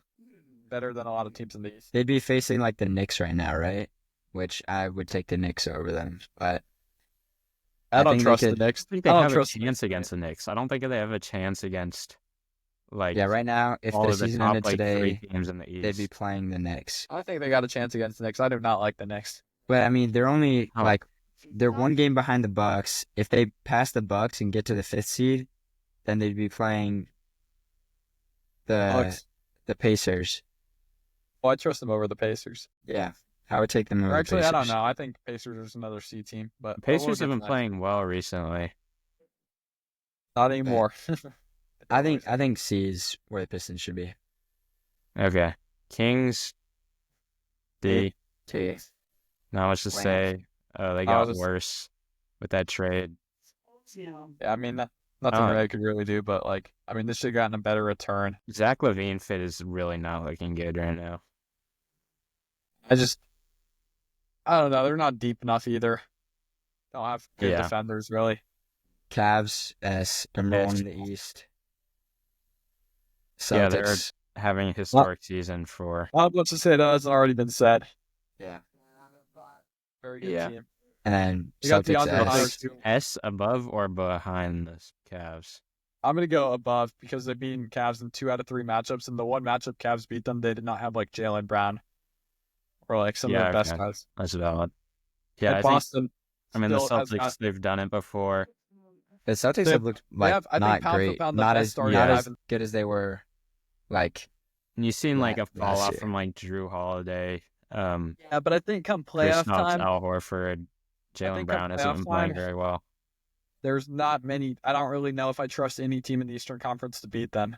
better than a lot of teams in the East. they'd be facing like the Knicks right now, right? Which I would take the Knicks over them, but I I don't think they trust the could. Knicks. I think I they don't have a trust the Knicks. chance against the Knicks. I don't think they have a chance against like Yeah, right now, if all the of the season top ended like three today, teams in the they'd be East. playing the Knicks. I think they got a chance against the Knicks. I do not like the Knicks. But I mean, they're only Oh, like they're one game behind the Bucks. If they pass the Bucks and get to the 5th seed, then they'd be playing the Bucks. the Pacers. Oh, I trust them over the Pacers. Yeah, I would take them over Or the actually, I don't Pacers. know. I think Pacers is another C team, but the we'll Pacers get have to been that. playing well recently. Not anymore. I think C is where the Pistons should be. Okay, Kings D. T. Now let's just Wow. say they I got was just- worse with that trade. Yeah, I mean, nothing Oh. they could really do, but like, I mean, this should have gotten a better return. Zach LaVine fit is really not looking good right now. I don't know. They're not deep enough either. Don't have good Yeah. defenders, really. Cavs as number Yes. one in the East. Yeah, they're Celtics. having a historic season for. Not much to say that hasn't already been said. Yeah. Very good Yeah. team. And then You got Celtics DeAndre as Hunter, Celtics too. S above or behind the Cavs? I'm going to go above because they've beaten Cavs in 2 out of 3 matchups. And the one matchup Cavs beat them, they did not have like Jaylen Brown or like some of Yeah, their best okay. guys. That's valid. Yeah, And I think. Boston. I mean, the still has Celtics, got- they've done it before. the Celtics They- have looked like have, I think, not pound for great, pound, the not best as starting not five as in- good as they were. Like And you've seen like a last fall off year. from like Drew Holiday, Yeah, but I think come playoff Kristaps, time, Al Horford, think Jalen come Brown hasn't playoff been playing time- very well. there's not many. I don't really know if I trust any team in the Eastern Conference to beat them.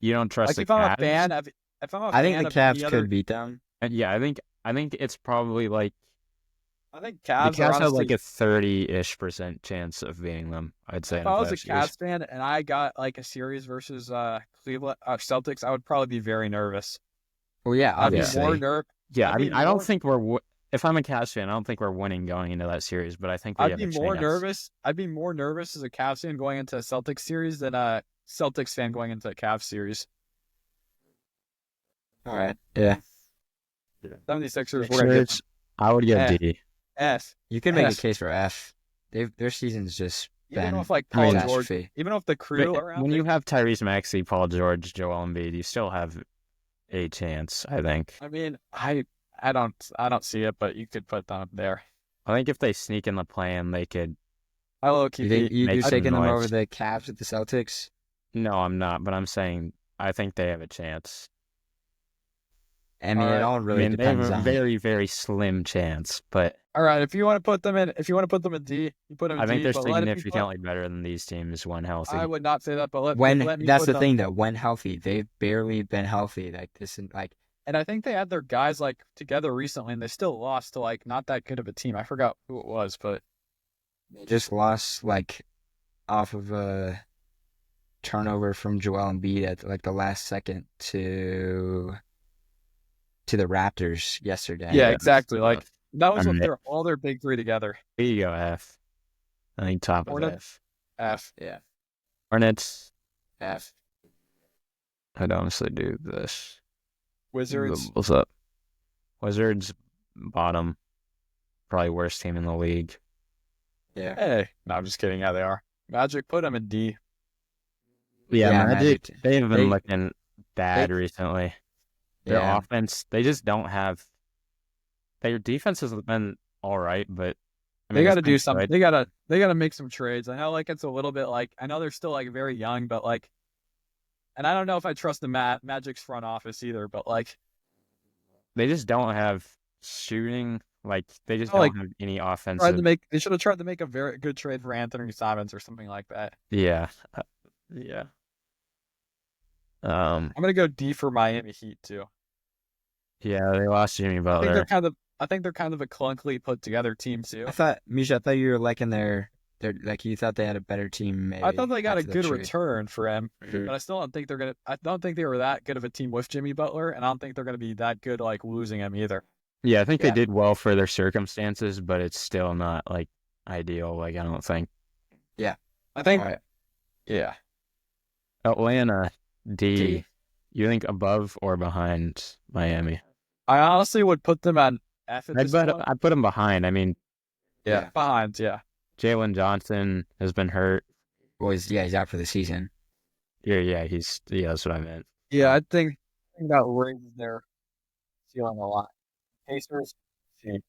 You don't trust Like the if I'm Cavs? a fan of, if I'm a I think fan the of Cavs any other, could beat them. Yeah, I think it's probably like I think the Cavs are Cavs have honestly. like a 30-ish% chance of beating them. I'd say. If in I was a playoff series. Cavs fan and I got like a series versus Cleveland Celtics, I would probably be very nervous. Well, yeah, I'd be obviously. more nervous. Yeah, I'd I be mean, I don't more- think we're. If I'm a Cavs fan, I don't think we're winning going into that series, but I think we I'd have be a more chance. nervous. I'd be more nervous as a Cavs fan going into a Celtics series than a Celtics fan going into a Cavs series. All right. Yeah. 76ers, we're gonna get Sixers, I would give Eh. D. F. You could make Yes. a case for F. Their season's just Even been if like I mean, Paul George, catastrophe. even if the crew But around when it, you have Tyrese Maxey, Paul George, Joel Embiid, you still have a chance. I think. I mean, I don't see it, but you could put them there. I think if they sneak in the play-in, they could. I low You key. think you're make some taking them noise. over the Cavs with the Celtics? No, I'm not. But I'm saying I think they have a chance. I mean, All it right. all really I mean, they have depends a on. very, very slim chance. But All right, if you want to put them in, D, you put them in I think D. they're but let it be significantly better than these teams when healthy. I would not say that, but let me That's put the them- thing though. When healthy, they've barely been healthy. Like this, and like And I think they had their guys like together recently, and they still lost to like not that good of a team. I forgot who it was, but they just lost like off of a turnover from Joel Embiid at like the last second to the Raptors yesterday. yeah, exactly. Like that was I with mean, all their big three together. Here you go, F. I think top of Hornets. F. F, yeah, Hornets. F. I'd honestly do this. Wizards. What's up? Wizards bottom. Probably worst team in the league. Yeah. Hey, no, I'm just kidding. Yeah, they are. Magic, put them in D. Yeah, Yeah, Magic. Magic. They've been They- looking bad recently. Their Yeah. offense, they just don't have. Their defense has been all right, but I They mean, got it's to been do something. good. They got to make some trades. I know, like it's a little bit like I know they're still like very young, but like, and I don't know if I trust the Magic's front office either. But like, They just don't have shooting. Like they just Oh, like, don't have any tried offensive. to make they should have tried to make a very good trade for Anthony Simons or something like that. Yeah, yeah. I'm gonna go D for Miami Heat too. Yeah. They lost Jimmy I think Butler. they're kind of a clunkily put together team too. Misha, I thought you were liking their like you thought they had a better team. Maybe I thought they got a after the good trade. return for him, Mhm. but I still don't think they're gonna. I don't think they were that good of a team with Jimmy Butler, and I don't think they're gonna be that good like losing him either. Yeah, I think Yeah. they did well for their circumstances, but it's still not like ideal. Like I don't think. I think. All right. Yeah. Atlanta, D. D. You think above or behind Miami? I honestly would put them at F at I'd this put, point. I'd put them behind. I mean, Yeah. Behind, yeah. Jalen Johnson has been hurt. Well, he's out for the season. Yeah, that's what I meant. Yeah, I think that raises their ceiling a lot. Pacers, C.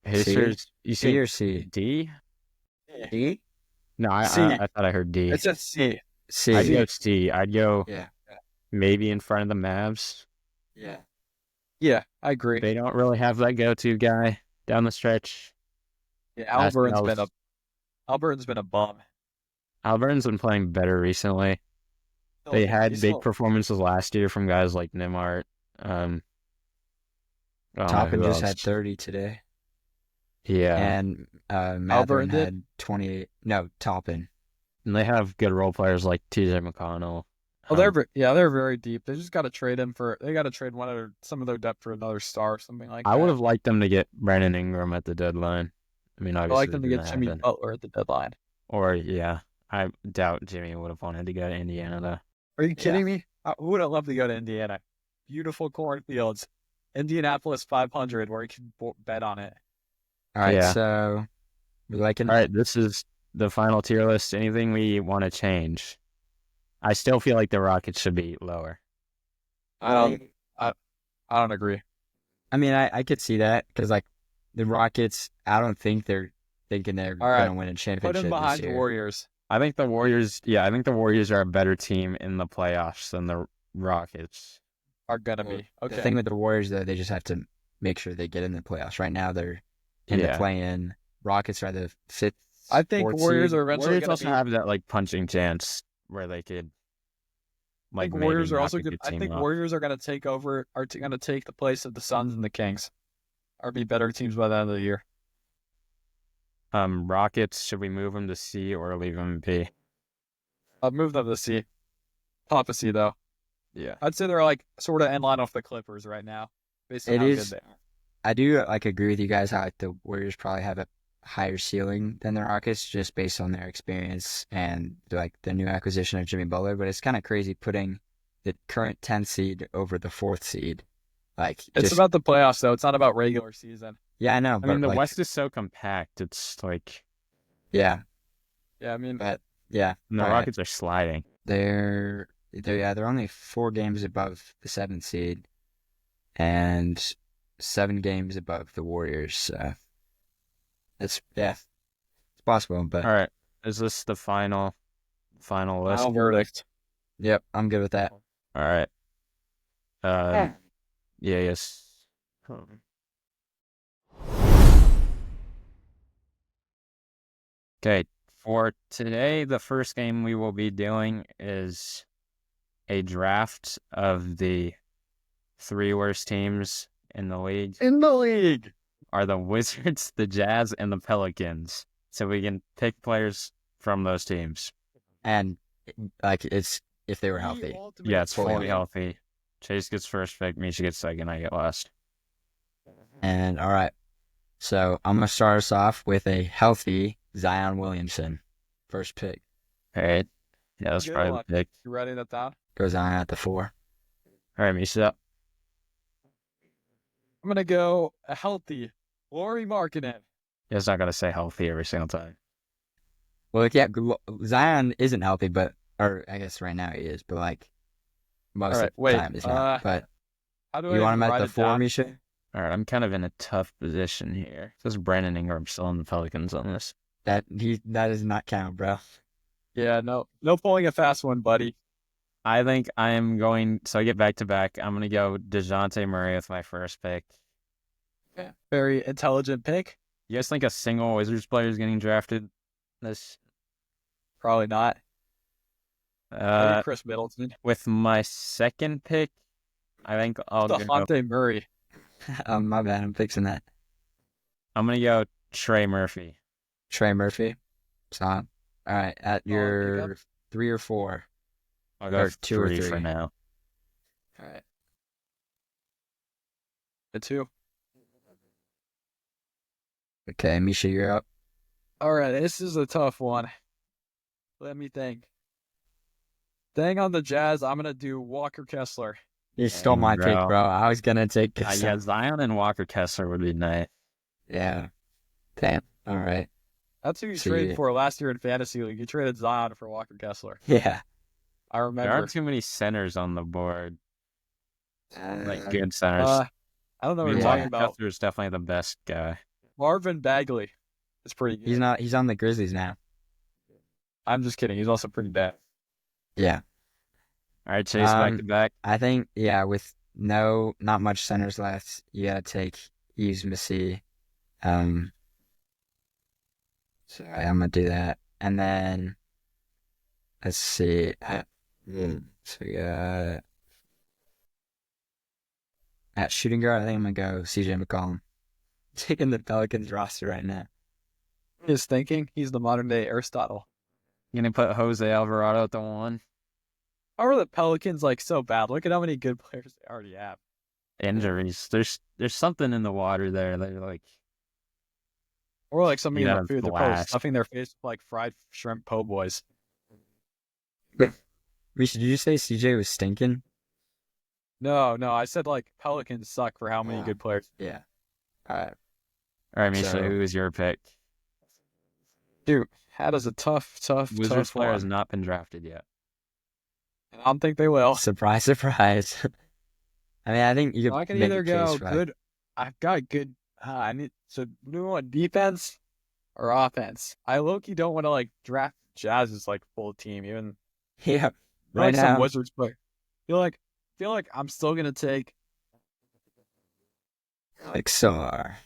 Pacers, you C think or C? D? D? No, C. I thought I heard D. It's a C. C. I'd go C. I'd go Yeah. maybe in front of the Mavs. Yeah. Yeah, I agree. They don't really have that go-to guy down the stretch. Yeah, Albert's Albert's been a bum. been playing better recently. They had He's big still- performances last year from guys like Nimart. Toppin who just had else? 30 today. Yeah, And Alburn Matherin did? had 28. No, Toppin. and they have good role players like TJ McConnell. Oh, they're very deep. They just got to trade him for. They got to trade some of their depth for another star, or something like that. I would have liked them to get Brandon Ingram at the deadline. I mean, I obviously, like them to it get didn't Jimmy happen. Butler at the deadline. Or yeah, I doubt Jimmy would have wanted to go to Indiana though. Are you kidding me? Who would have loved to go to Indiana? Beautiful cornfields, Indianapolis 500, where you can bet on it. All right, Yeah. so we like it. All right, this is the final tier list. Anything we want to change? I still feel like the Rockets should be lower. I don't agree. I mean, I could see that because like the Rockets, I don't think they're thinking they're All right. going to win a Put championship him behind this the year. Warriors. I think the Warriors are a better team in the playoffs than the Rockets. Are gonna be The okay. thing with the Warriors, though, they just have to make sure they get in the playoffs. Right now, they're in the play-in. Rockets are the fifth. I think fourth Warriors seed. are eventually Warriors gonna also be. have that like punching chance where they could I like think Warriors maybe are knock also a good. good I team think off. Warriors are gonna take over. Gonna take the place of the Suns and the Kings. Or be better teams by the end of the year. Rockets, should we move them to C or leave them B? I'll move them to C. Top of C though. Yeah. I'd say they're like sort of in line off the Clippers right now, based on It how is- good they are. I do like agree with you guys how like, the Warriors probably have a higher ceiling than the Rockets just based on their experience and like the new acquisition of Jimmy Butler. But it's kind of crazy putting the current 10th seed over the 4th seed. Like It's just, about the playoffs though. It's not about regular season. yeah, I know. I mean, the like, West is so compact. It's like yeah, Yeah, I mean, but yeah, the all right. Rockets are sliding. They're only 4 games above the 7th seed and 7 games above the Warriors. So it's possible. But All right. Is this the final list? final verdict. yep, I'm good with that. All right. Yes. Okay, for today, the first game we will be doing is a draft of the 3 worst teams in the league. In the league. Are the Wizards, the Jazz, and the Pelicans. So we can pick players from those teams. And like it's if they were healthy. Yeah, it's fully fully healthy. Chase gets first pick, Misha gets second, I get last. And all right, so I'm gonna start us off with a healthy Zion Williamson, first pick. All right. Yeah, that's Good probably one. the pick. You writing that down? Goes on at the 4. All right, Misha. I'm gonna go a healthy Lauri Markkanen. He's not going to say healthy every single time. Well, yeah, Zion isn't healthy, or I guess right now he is, but like most All right, of the wait, time he's not. But How do you I want him even at write the it 4, down? Misha? All right, I'm kind of in a tough position here. It says Brandon Ingram still on the Pelicans on this. That does not count, bro. Yeah, no pulling a fast one, buddy. I think I am going, so I get back to back. I'm going to go DeJounte Murray with my first pick. Yeah. Very intelligent pick. You guys think a single Wizards player is getting drafted? This Probably not. Maybe Chris Middleton. with my second pick, I think I'm DeJounte Murray. My bad, I'm fixing that. going to go Trey Murphy. Trey Murphy. So, all right, at your pickup. 3 or 4. I'll go Or 2 or 3 3 for now. All right. The 2. Okay, Misha, you're up. All right, this is a tough one. Let me think. Staying on the Jazz, I'm gonna do Walker Kessler. You stole Dang, my pick, bro. bro. I was gonna take Yeah, Zion and Walker Kessler would be nice. Yeah. Damn. All right. That's who you So traded you- for last year in Fantasy League. You traded Zion for Walker Kessler. Yeah. I There remember. aren't too many centers on the board, like good centers. I don't know I what mean, we're yeah. talking Walker about. Kessler is definitely the best guy. Marvin Bagley is pretty good. He's not. He's on the Grizzlies now. I'm just kidding. He's also pretty bad. Yeah. All right, Chase, back to back. I think with not much centers left, you gotta take Yves Missi. So I'm gonna do that, and then let's see. So we got at shooting guard. I think I'm gonna go CJ McCollum. Taking the Pelicans roster right now. His thinking, he's the modern day Aristotle. You gonna put Jose Alvarado at the 1? How are the Pelicans like so bad? Look at how many good players they already have. Injuries. There's something in the water there. They're like, Or like something in Eat the out of food. They're glass. probably stuffing their face with like fried shrimp po' boys. Misha, did you say CJ was stinking? No, I said like Pelicans suck for how many Yeah. good players. Yeah. All right. all right, Misha, So- who is your pick? Dude, that is a tough Wizards player has one. not been drafted yet. And I don't think they will. Surprise, surprise. I mean, I think you could I can make either a case go for, like, good. I've got good. I need. So do we want defense or offense? I low-key don't want to like draft Jazz's like full team. Even Yeah. I Right like some now, Wizards player. Feel like I'm still gonna take. like Sar.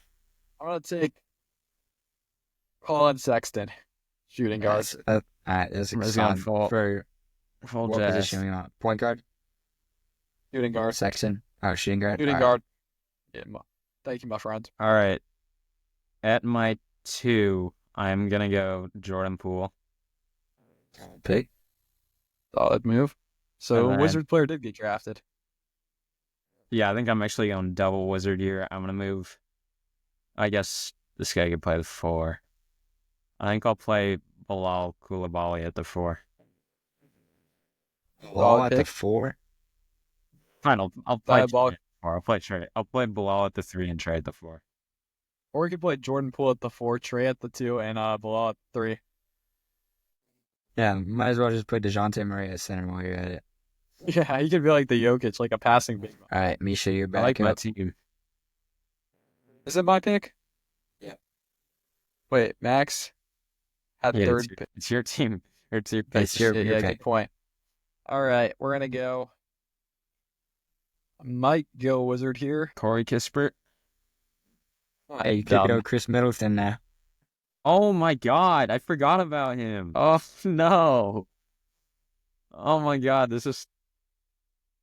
I'm gonna take Colin Sexton, shooting guard. All right, that's Where's solid going full- for Full what Jazz. position we want? Point guard, Shooting guard. section. Oh, shooting guard. Shooting All guard. Yeah, thank you, my friend. All right. At my 2, I'm gonna go Jordan Poole. right. Pick. Solid move. So And then- Wizard player did get drafted. Yeah, I think I'm actually going double Wizard here. I'm gonna move. I guess this guy could play the 4. I think I'll play Bilal Coulibaly at the 4. Ball at the pick. 4. Fine, I'll play Ball. Trey at the 4. I'll play Trey. I'll play Bilal at the 3 and Trey at the 4. Or we could play Jordan Poole at the 4, Trey at the 2, and Bilal at the 3. Yeah, might as well just put DeJounte Murray at center while you're at it. Yeah, he could be like the Jokic, like a passing big man. All right, Misha, you're I back like my up. team. Is it my pick? Yeah. Wait, Max had Yeah, third pick. it's your team. Or it's your pick. It's your Shit, yeah, pick. good point. All right, we're gonna go. I might go Wizard here. Corey Kispert. Hey, you could Dumb. go Chris Middleton now. Oh my God, I forgot about him. Oh no. Oh my God, this is.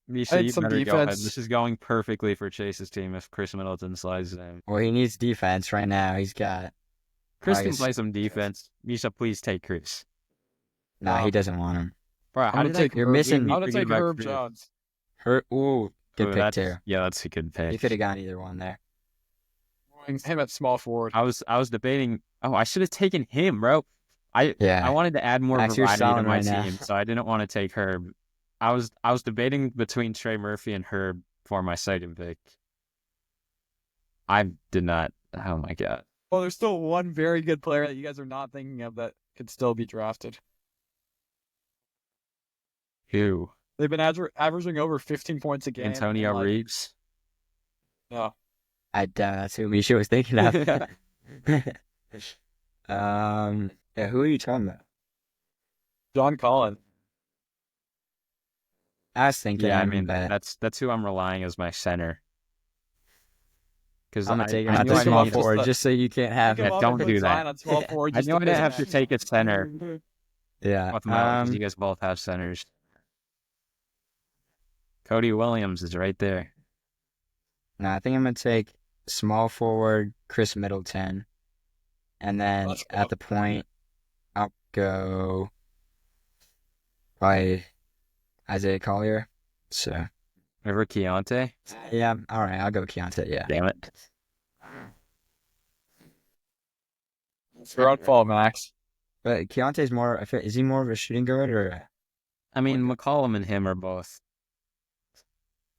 Misha, had you some better go ahead. defense. This is going perfectly for Chase's team if Chris Middleton slides in. Well, he needs defense right now. He's got. Chris I can guess- play some defense. Misha, please take Chris. Nah, he doesn't want him. Bro, how I'm gonna did take. You're Herb- missing- I'm gonna forget take about Herb Chris? Jones. Ooh, good Ooh, pick that's- too. Yeah, that's a good pick. You could have gone either one there. Him at small forward. I was debating. Oh, I should have taken him, bro. I Yeah. wanted to add more Max, you're variety to stalling my right now. team, so I didn't want to take Herb. I was debating between Trey Murphy and Herb for my second pick. I did not. Oh my God. Well, there's still one very good player that you guys are not thinking of that could still be drafted. Who? They've been averaging over 15 points a game. Antonio and, like, Reeves. No. That's who Misha was thinking of. Yeah, who are you talking about? John Collins. I was thinking. Yeah, I mean but that's who I'm relying as my center. Because I'm gonna take him I out knew the I small needed- forward just so you can't have Yeah, him. don't do that. On small forward I just knew I to didn't piss have to Max. take a center. Yeah. With because you guys both have centers. Cody Williams is right there. No, I think I'm gonna take small forward Chris Middleton, and then Let's go. at the point, I'll go by Isaiah Collier. So Remember Keontae? yeah, all right, I'll go Keontae. Yeah, Damn it. You're on fall, Max. but Keontae's more. Is he more of a shooting guard or? I mean, McCollum and him are both.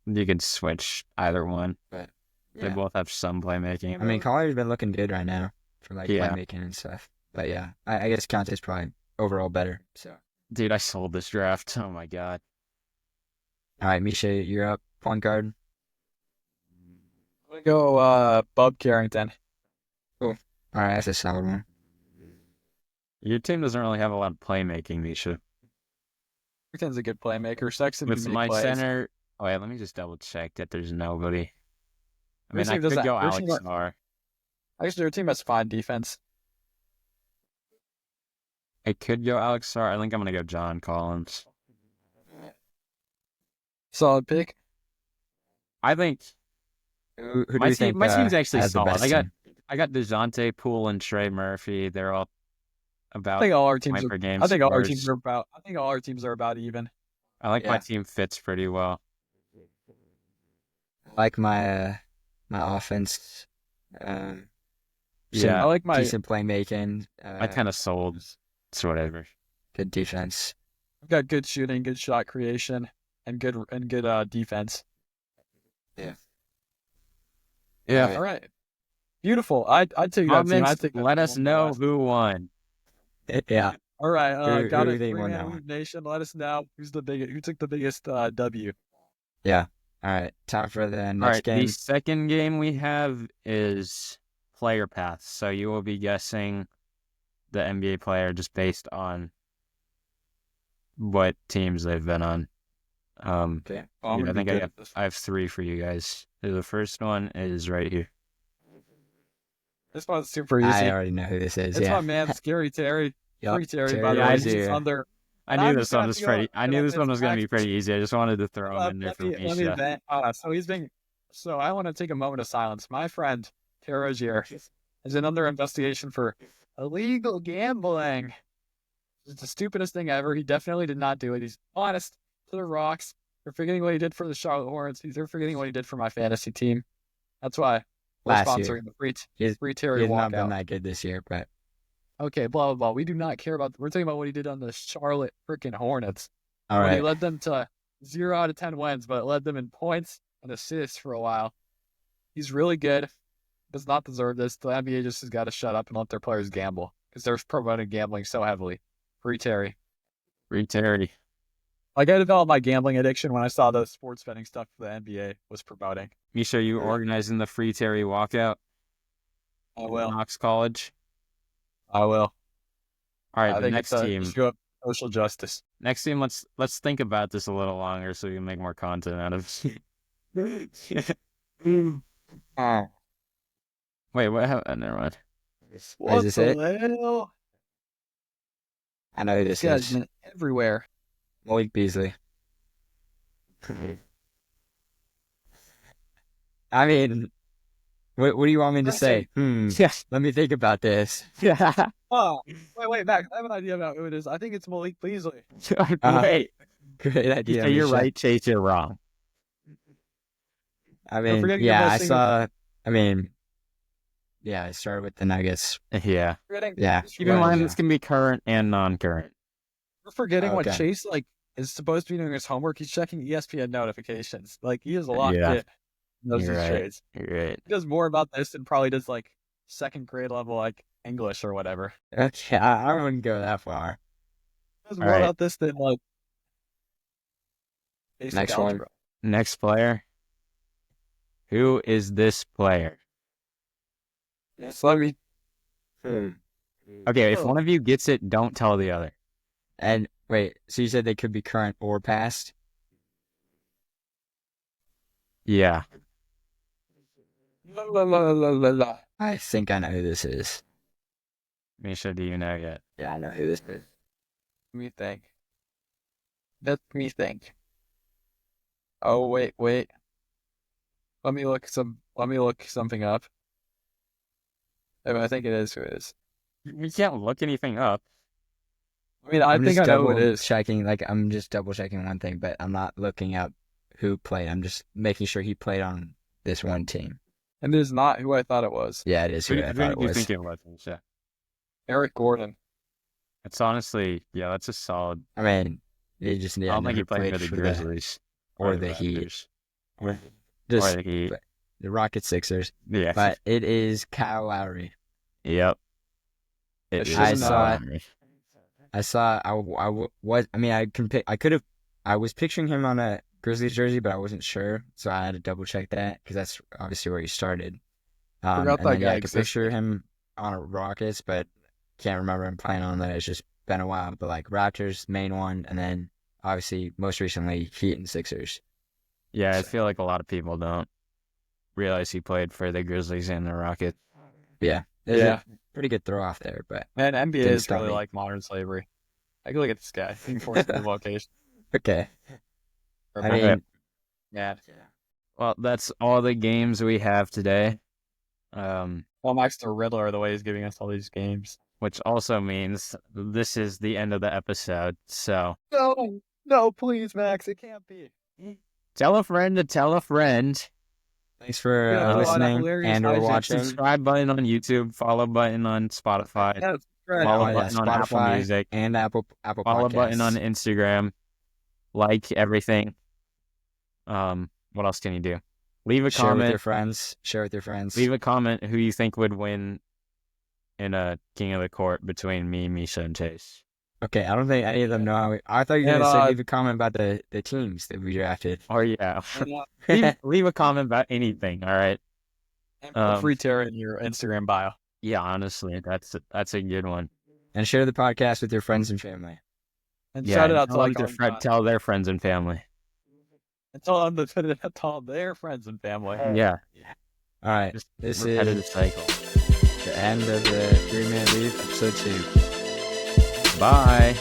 You could switch either one, but they both have some playmaking. I mean, Collier's been looking good right now for like Yeah. playmaking and stuff. But yeah, I guess Conte's probably overall better. So, Dude, I sold this draft. Oh my god. all right, Misha, you're up. Point guard. I'm gonna go Bub Carrington. All right, that's a solid one. Your team doesn't really have a lot of playmaking, Misha. Carrington's a good playmaker. Sexton With can my make plays. center. Oh, wait, let me just double check that there's nobody. I mean, Your I team could doesn't- go your Alex team are- Starr. Actually, your team has fine defense. I could go Alex Starr. I think I'm going to go John Collins. Solid pick. I think Who do my you team, think my team's actually has the solid. best I team? got DeJounte, Poole, and Trey Murphy. They're all I about think all our teams. point per game. I think all our scores. teams are about. I think all our teams are about even. I like my Yeah. team fits pretty well. I like my offense. Yeah. I like my. Decent playmaking. I kind of sold. It's whatever. Good defense. I've got good shooting, good shot creation, and good defense. Yeah. All right. Beautiful. I'd take that team. I'd Comments, take that let team us over the know last. who won. Yeah. All right. Who Got do it. you think won that Three-Man Nation. Let us know who took the biggest W. Yeah. All right. Time for the All next right, game. the second game we have is player paths. So you will be guessing the NBA player just based on what teams they've been on. Okay. I think I have three for you guys. The first one is right here. This one's super easy. I already know who this is. It's Yeah. my man, Scary Terry. Yup, Free Terry, Terry by the Yeah, I way. do. He's under. I And knew I'm this just gonna one have was to go pretty. I get knew on this this one was going to be fact. pretty easy. I just wanted to throw him in there for Let me Misha. vent. So I want to take a moment of silence. My friend Terry Rozier is under investigation for illegal gambling. It's the stupidest thing ever. He definitely did not do it. He's honest to the rocks. They're forgetting what he did for the Charlotte Hornets. They're forgetting what he did for my fantasy team. That's why we're Last year. sponsoring the He's- free Terry He has not been walkout. that good this year, but Okay, blah, blah, blah. We do not care about. We're talking about what he did on the Charlotte freaking Hornets. all When he right. led them to 0 out of 10 wins, but it led them in points and assists for a while. He's really good. Does not deserve this. The NBA just has got to shut up and let their players gamble because they're promoting gambling so heavily. Free Terry. Free Terry. Like I developed my gambling addiction when I saw the sports betting stuff the NBA was promoting. Misha, you organizing the Free Terry walkout? I will. Knox College. I will. All right, I the think next it's a team. issue of social justice. Next team. Let's think about this a little longer so we can make more content out of it. Wait, what happened? Never mind. What this the it? hell? I know who this This guy's is. been everywhere. Malik Beasley. I mean, what do you want me to say? Yeah. Let me think about this. Yeah. Oh, wait, Max. I have an idea about who it is. I think it's Malik Beasley. Wait. Great idea. So you're Misha. right, Chase. You're wrong. I mean, forgetting yeah, the I best thing- saw. I mean, yeah, I started with the Nuggets. Yeah. Yeah. Keep in Well, mind yeah. this can be current and non-current. We're forgetting what Okay. Chase is supposed to be doing his homework. He's checking ESPN notifications. Like he is a lot Yeah. kid. Knows You're his right. trades. You're right. He does more about this than probably does like second grade level like English or whatever. Okay, I wouldn't go that far. He does All more right. about this than like basic Next one. algebra. Next player. Who is this player? Yes, let me. Okay, if one of you gets it, don't tell the other. And wait, so you said they could be current or past? Yeah. La, la, la, la, la, la. I think I know who this is. Misha, do you know yet? Yeah, I know who this is. Let me think. Let me think. Oh wait. Let me look something up. I think it is who it is. You can't look anything up. I mean, I I'm think just I know who it double is. checking. Like, I'm just double checking one thing, but I'm not looking up who played. I'm just making sure he played on this one team. And it is not who I thought it was. Yeah, it is who I thought it do you was. think it was, Misha? Eric Gordon. It's honestly, yeah, that's a solid. I mean, He just I don't think never he played for the for Grizzlies or the Heat. Raptors. Or Just the Heat. the Rockets, Sixers. Yeah. But it is Kyle Lowry. Yep. It It should've is known. Lowry. I saw. I was picturing him on a Grizzlies jersey, but I wasn't sure, so I had to double check that because that's obviously where he started. Forgot And that then guy I could picture existed. him on a Rockets, but can't remember him playing on that. It's just been a while. But like Raptors, main one, and then obviously most recently Heat and Sixers. Yeah, I So- feel like a lot of people don't realize he played for the Grizzlies and the Rockets. Yeah, there's Yeah. a pretty good throw off there, but Man, NBA Didn't is stop really me. like modern slavery. Like, look at this guy being forced to move location. okay. Or I back- mean, man. Well, that's all the games we have today. Well, Max the Riddler, the way he's giving us all these games. Which also means this is the end of the episode. So No, please, Max, it can't be. tell a friend to tell a friend. thanks for Yeah, a lot of listening hilarious and or hijinks. watching. Subscribe button on YouTube. Follow button on Spotify. Yeah, right. Follow Oh, yeah, button on Apple Spotify Music. and Apple Follow Podcasts. button on Instagram. Like everything. What else can you do? Leave a Share with your comment. friends. Share with your friends. Leave a comment who you think would win in a King of the Court between me, Misha, and Chase. Okay, I don't think any of them know how. I thought you were And, gonna say leave a comment about the teams that we drafted. Or yeah, And, leave a comment about anything. All right. put free Terra in your Instagram bio. Yeah, honestly, that's a good one. And share the podcast with your friends and family. And Yeah, shout it out tell to like them our tell their friends and family. and tell them to put it out to all their friends and family. Yeah, All right, just this repetitive is cycle. the end of the 3 Minute Leave, episode 2. Bye.